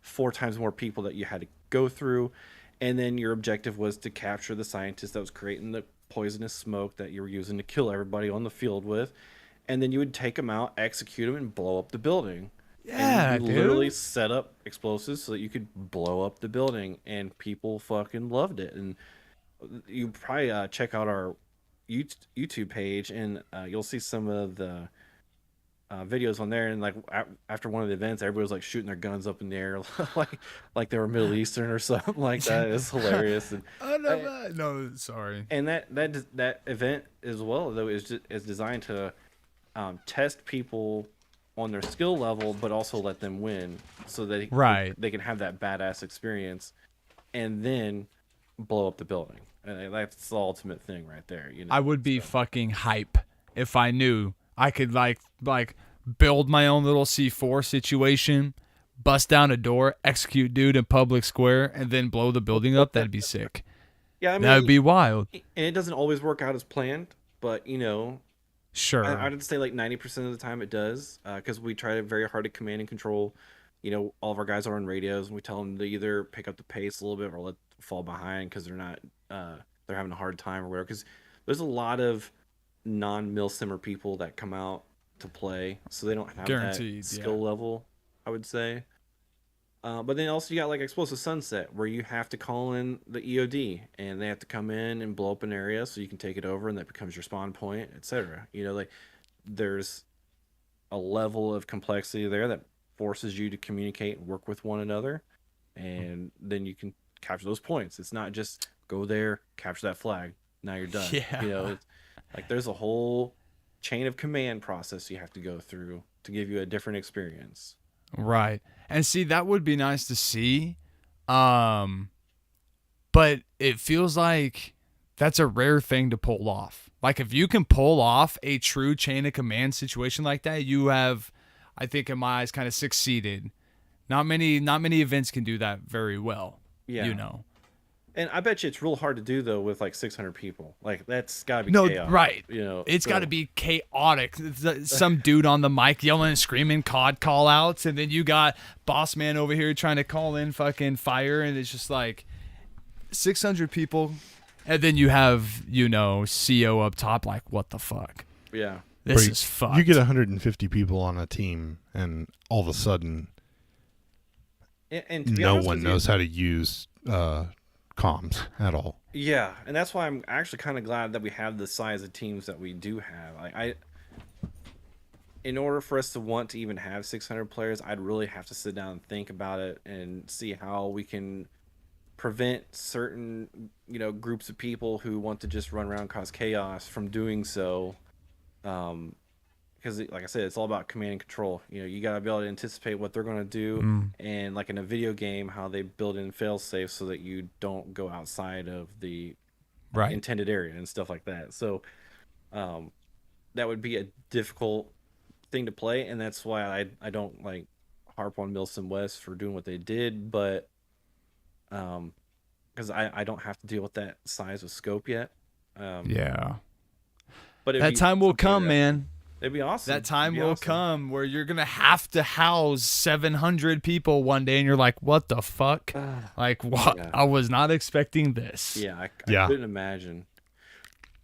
4 times more people that you had to go through. And then your objective was to capture the scientist that was creating the poisonous smoke that you were using to kill everybody on the field with. And then you would take them out, execute them, and blow up the building. Yeah, and you dude. literally set up explosives so that you could blow up the building. And people fucking loved it. And you probably check out our YouTube page, and you'll see some of the videos on there. And like after one of the events, everybody was like shooting their guns up in the air, like they were Middle Eastern or something like that. It's hilarious. And, No, sorry. and that event as well, though, is designed to test people on their skill level, but also let them win, so that they can have that badass experience, and then blow up the building. And that's the ultimate thing right there. You know, I would be fucking hype if I knew I could like build my own little C4 situation, bust down a door, execute dude in public square, and then blow the building up, that'd be sick. Yeah, I mean, That'd be wild. and it doesn't always work out as planned, but Sure. I'd say like 90% of the time it does, because we try very hard to command and control. All of our guys are on radios, and we tell them to either pick up the pace a little bit or let fall behind because they're not, they're having a hard time or whatever. Because there's a lot of non-milsimmer people that come out to play, so they don't have Guaranteed, that skill level, I would say. But then also you got like Explosive Sunset, where you have to call in the EOD, and they have to come in and blow up an area so you can take it over, and that becomes your spawn point, etc. Like there's a level of complexity there that forces you to communicate and work with one another, and then you can capture those points. It's not just go there, capture that flag, now you're done. Yeah. It's like there's a whole chain of command process you have to go through to give you a different experience. Right. And see, that would be nice to see. But it feels like that's a rare thing to pull off. Like if you can pull off a true chain of command situation like that, you have, I think in my eyes, kind of succeeded. Not many events can do that very well. Yeah. And I bet you it's real hard to do though with like 600 people. Like that's gotta be chaos. Right. It's got to be chaotic. Some dude on the mic yelling and screaming COD call outs, and then you got boss man over here trying to call in fucking fire, and it's just like 600 people, and then you have CO up top. Like what the fuck? Yeah. This is fucked. You get 150 people on a team, and all of a sudden, and to be no honest one with you, knows how to use comms at all. Yeah, and that's why I'm actually kind of glad that we have the size of teams that we do have. In order for us to want to even have 600 players, I'd really have to sit down and think about it and see how we can prevent certain, groups of people who want to just run around and cause chaos from doing so. Because like I said, it's all about command and control. You got to be able to anticipate what they're going to do, and like in a video game, how they build in fail safe so that you don't go outside of the intended area and stuff like that. So that would be a difficult thing to play, and that's why I don't like harp on Milsim West for doing what they did, but because I don't have to deal with that size of scope yet. Yeah. But that time will come, man. It'd be awesome. That time will come where you're going to have to house 700 people one day, and you're like, what the fuck? Like, what? Yeah. I was not expecting this. Yeah, I couldn't imagine.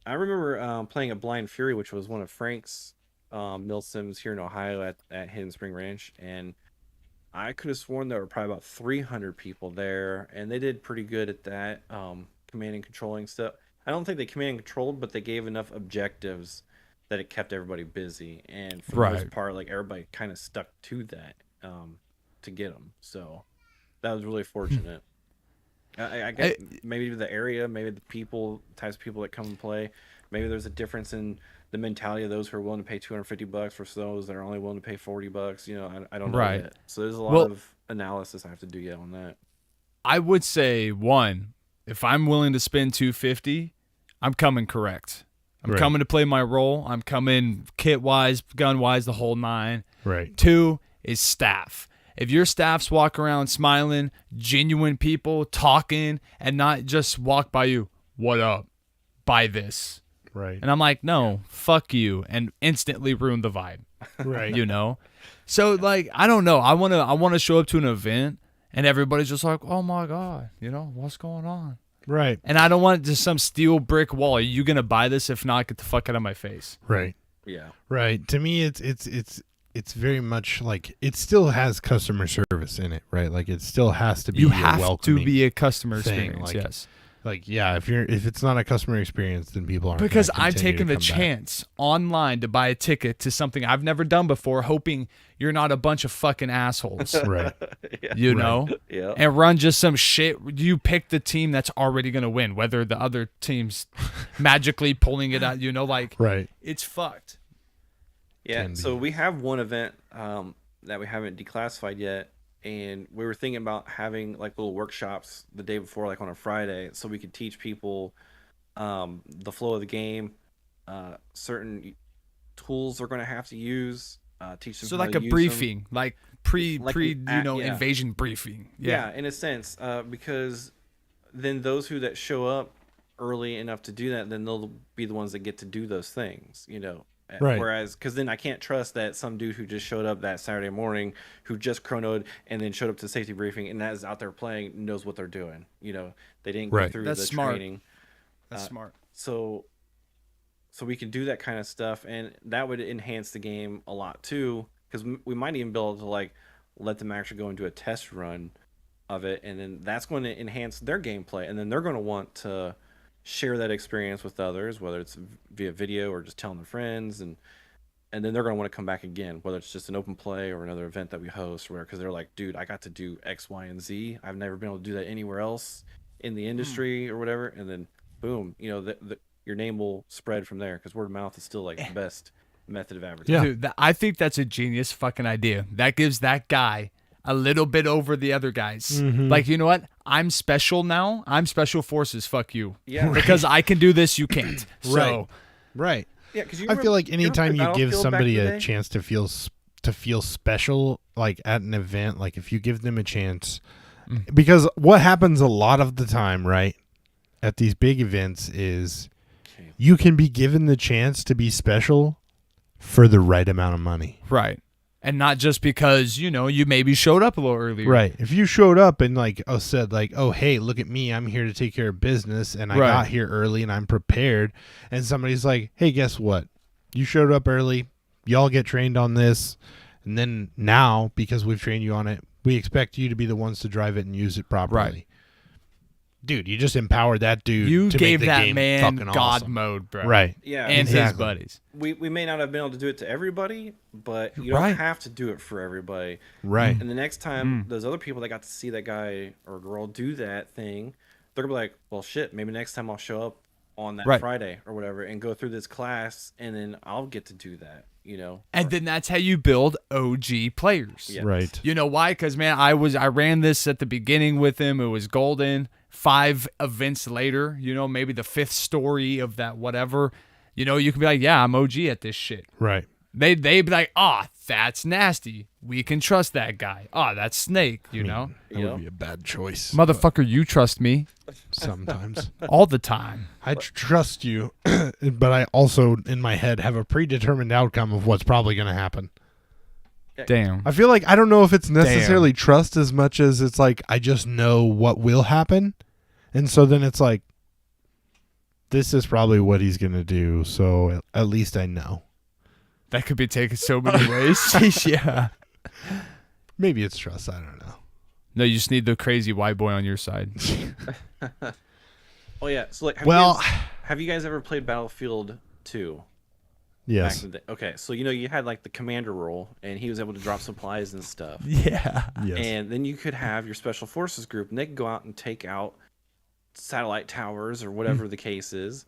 I remember playing at Blind Fury, which was one of Frank's milsims here in Ohio at Hidden Spring Ranch, and I could have sworn there were probably about 300 people there, and they did pretty good at that, command and controlling stuff. I don't think they command and controlled, but they gave enough objectives that it kept everybody busy, and for the most part, like everybody kind of stuck to that to get them. So that was really fortunate. I guess maybe the area, maybe the people, types of people that come and play. Maybe there's a difference in the mentality of those who are willing to pay $250 versus those that are only willing to pay $40. I don't know yet. So there's a lot of analysis I have to do yet on that. I would say if I'm willing to spend $250, I'm coming correct. I'm coming to play my role. I'm coming kit-wise, gun-wise, the whole nine. Right. 2 is staff. If your staffs walk around smiling, genuine people, talking, and not just walk by you, what up? Buy this. Right. And I'm like, no, fuck you, and instantly ruin the vibe. Right. So, like, I don't know. I wanna show up to an event, and everybody's just like, oh, my God, what's going on? Right. And I don't want just some steel brick wall. Are you going to buy this? If not, get the fuck out of my face. Right. Yeah. Right. To me, it's very much like it still has customer service in it, right? Like it still has to be you have to be a thing. customer experience, yes. Like, yeah, if it's not a customer experience, then people aren't. Because I've taken the chance online to buy a ticket to something I've never done before, hoping you're not a bunch of fucking assholes. Right. Yeah. And run just some shit. You pick the team that's already going to win, whether the other team's magically pulling it out, right. It's fucked. Yeah, so we have one event that we haven't declassified yet. And we were thinking about having like little workshops the day before, like on a Friday, so we could teach people the flow of the game, certain tools they're going to have to use, teach them So how like to a use briefing, like yeah. invasion briefing. Yeah, in a sense, because then those that show up early enough to do that, then they'll be the ones that get to do those things, Right. Whereas, because then I can't trust that some dude who just showed up that Saturday morning, who just chronoed and then showed up to safety briefing and is out there playing, knows what they're doing. They didn't go Right. through That's the smart. training. That's smart. So we can do that kind of stuff, and that would enhance the game a lot too, because we might even be able to like let them actually go and do a test run of it, and then that's going to enhance their gameplay, and then they're going to want to share that experience with others, whether it's via video or just telling their friends, and then they're going to want to come back again, whether it's just an open play or another event that we host, or whatever, because they're like, dude, I got to do X, Y, and Z. I've never been able to do that anywhere else in the industry or whatever, and then boom, your name will spread from there, because word of mouth is still like the best method of advertising. Yeah. Dude, I think that's a genius fucking idea. That gives that guy a little bit over the other guys. Like, you know what? I'm special now. I'm special forces. Fuck you. Yeah. Because I can do this, you can't. So, Right. Yeah, because I feel like anytime you give somebody a chance. chance to feel special, like at an event, like if you give them a chance, because what happens a lot of the time, right, at these big events is you can be given the chance to be special for the right amount of money. right. And not just because, you maybe showed up a little earlier. Right. If you showed up and said oh, hey, look at me, I'm here to take care of business, and I Right. got here early and I'm prepared, and somebody's like, hey, guess what? You showed up early, y'all get trained on this, and then now, because we've trained you on it, we expect you to be the ones to drive it and use it properly. Right. Dude, you just empowered that dude. You to gave make the that game man fucking God awesome. mode, bro. Right. Yeah, And his exactly. buddies. we may not have been able to do it to everybody, but you don't Right. have to do it for everybody. Right. And the next time those other people that got to see that guy or girl do that thing, they're gonna be like, well, shit, maybe next time I'll show up on that Right. Friday or whatever and go through this class, and then I'll get to do that. And then that's how you build OG players. Yeah. Right. You know why? Because, man, I ran this at the beginning with him. It was golden. 5 events later, maybe the 5th story of that whatever, you can be like, yeah, I'm OG at this shit. Right. They'd be like, that's nasty. We can trust that guy. That's Snake, That Yeah. would be a bad choice. Motherfucker, you trust me Sometimes. all the time. I trust you, but I also, in my head, have a predetermined outcome of what's probably going to happen. Damn. I feel like I don't know if it's necessarily trust as much as it's like I just know what will happen. And so then it's like, this is probably what he's going to do. So at least I know. That could be taken so many ways. Yeah. Maybe it's trust. I don't know. No, you just need the crazy white boy on your side. Oh yeah. So like, have you guys ever played Battlefield 2? Yes. Back in the day? Okay, so you had like the commander role, and he was able to drop supplies and stuff. Yeah. Yes. And then you could have your special forces group, and they could go out and take out satellite towers or whatever the case is,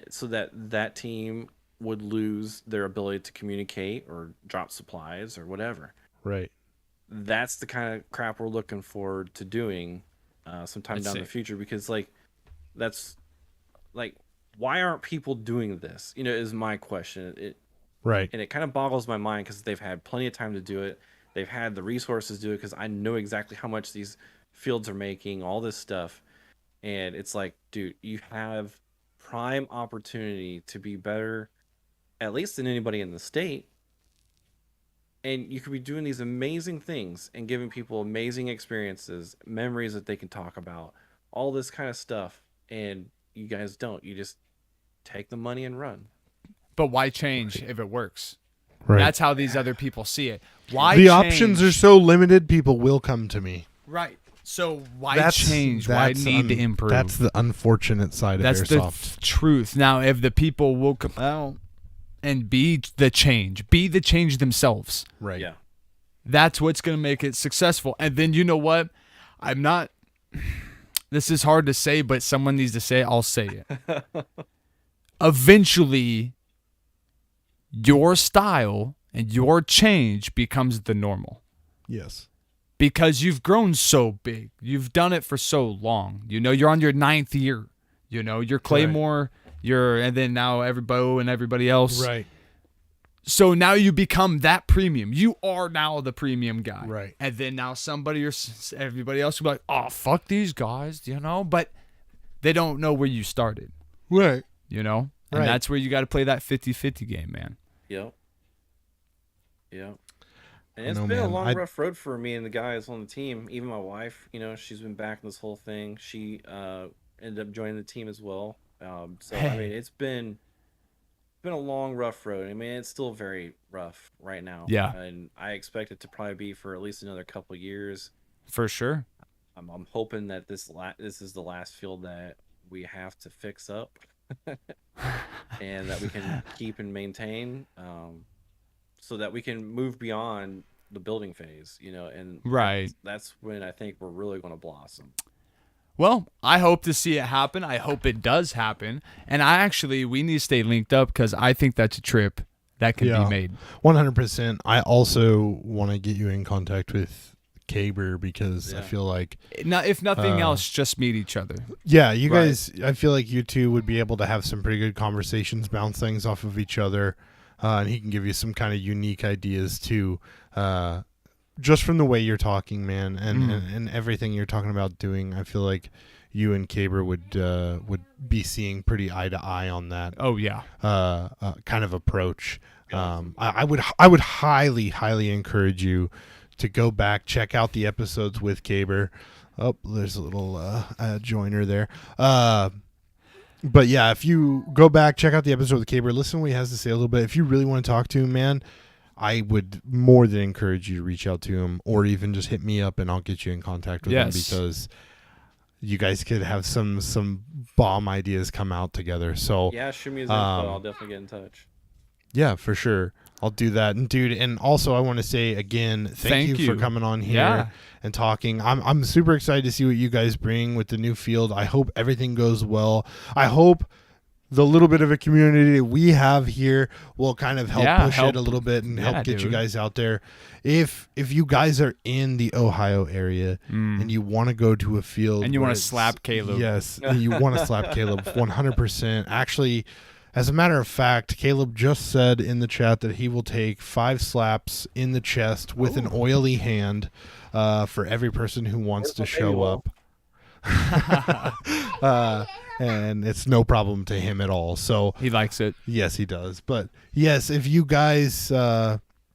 so that team would lose their ability to communicate or drop supplies or whatever. Right. That's the kind of crap we're looking forward to doing sometime That's down sick. the future, because that's why aren't people doing this? Is my question. Right. And it kind of boggles my mind, because they've had plenty of time to do it. They've had the resources to do it, because I know exactly how much these fields are making, all this stuff. And it's like, dude, you have prime opportunity to be better, at least than anybody in the state. And you could be doing these amazing things and giving people amazing experiences, memories that they can talk about, all this kind of stuff. And you guys don't. You just take the money and run. But why change if it works? Right. That's how these other people see it. Why the change? options are so limited, people will come to me. Right. So why change? Why need to improve? That's the unfortunate side of That's Airsoft. the truth. Now, if the people will come out and be the change themselves, Right. Yeah. that's what's going to make it successful. And then you know what? I'm not. This is hard to say, but someone needs to say it. I'll say it. Eventually, your style and your change becomes the normal. Yes. Because you've grown so big. You've done it for so long. You're on your 9th year. You're Claymore, and then now everybody and everybody else. Right. So now you become that premium. You are now the premium guy. Right. And then now everybody else will be like, oh, fuck these guys, but they don't know where you started, Right. And Right. that's where you got to play that 50-50 game, man. Yep. And I it's know, been a man. long, rough road for me and the guys on the team. Even my wife, she's been back in this whole thing. She ended up joining the team as well. So I mean, it's been a long, rough road. I mean, it's still very rough right now. Yeah. And I expect it to probably be for at least another couple of years. For sure. I'm hoping that this is the last field that we have to fix up, and that we can keep and maintain, so that we can move beyond the building phase. And Right. that's when I think we're really going to blossom. Well, I hope to see it happen. I hope it does happen. And we need to stay linked up because I think that's a trip that can be made. 100%. I also want to get you in contact with Caber because I feel like, if nothing else, just meet each other. yeah, you guys, I feel like you two would be able to have some pretty good conversations, bounce things off of each other, and he can give you some kind of unique ideas too, just from the way you're talking, man, and everything you're talking about doing. I feel like you and Caber would be seeing pretty eye to eye on that. Oh yeah, kind of approach. I would highly encourage you to go back, check out the episodes with Caber. Oh, there's a little joiner there. But yeah, if you go back, check out the episode with Caber, listen to what he has to say a little bit. If you really want to talk to him, man, I would more than encourage you to reach out to him, or even just hit me up and I'll get you in contact with him, because you guys could have some bomb ideas come out together. So yeah, shoot me his info. I'll definitely get in touch. Yeah, for sure. I'll do that. And dude, and also I want to say again, thank you for coming on here and talking. I'm super excited to see what you guys bring with the new field. I hope everything goes well. I hope the little bit of a community that we have here will kind of help push it a little bit and help get you guys out there. If you guys are in the Ohio area and you want to go to a field and you want to slap Caleb. Yes, you want to slap Caleb 100%. Actually, as a matter of fact, Caleb just said in the chat that he will take 5 slaps in the chest with an oily hand for every person who wants to show up. And it's no problem to him at all. So he likes it. Yes, he does. But yes, if you guys...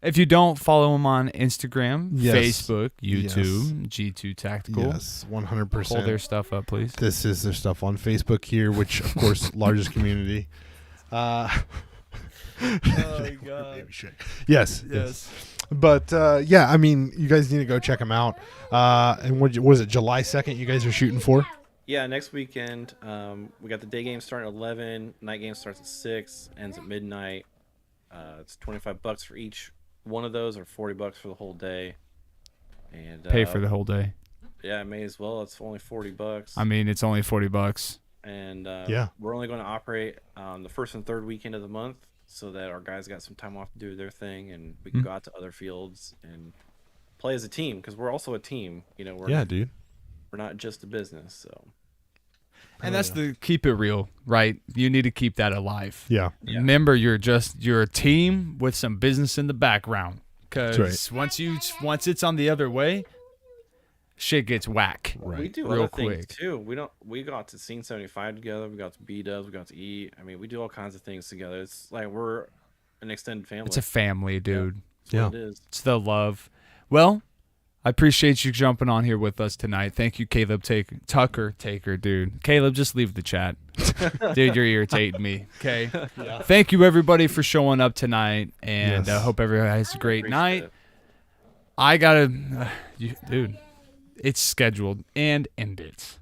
if you don't follow him on Instagram, Facebook, YouTube, G2 Tactical. Yes, 100%. Pull their stuff up, please. This is their stuff on Facebook here, which, of course, largest community. Oh, God. Yes. But, yeah, I mean, you guys need to go check them out. And what was it, July 2nd you guys are shooting for? Yeah, next weekend. We got the day game starting at 11. Night game starts at 6, ends at midnight. It's $25 for each one of those, or $40 for the whole day. And pay for the whole day. Yeah, may as well. It's only $40. I mean, it's only $40. And we're only going to operate on the first and third weekend of the month, so that our guys got some time off to do their thing, and we can go out to other fields and play as a team, because we're also a team. Dude. We're not just a business. So. And that's the keep it real, right? You need to keep that alive. Yeah. Remember, you're a team with some business in the background. Because once it's on the other way, shit gets whack. Right. We do real other quick things too. We got to Scene 75 together. We got to B-dubs. We got to eat. I mean, we do all kinds of things together. It's like we're an extended family. It's a family, dude. Yeah. It is. It's the love. Well, I appreciate you jumping on here with us tonight. Thank you, Caleb Tucker, dude. Caleb, just leave the chat. Dude, you're irritating me. Okay. Yeah. Thank you, everybody, for showing up tonight, and I hope everybody has a great night. I gotta, dude. It's scheduled and end it.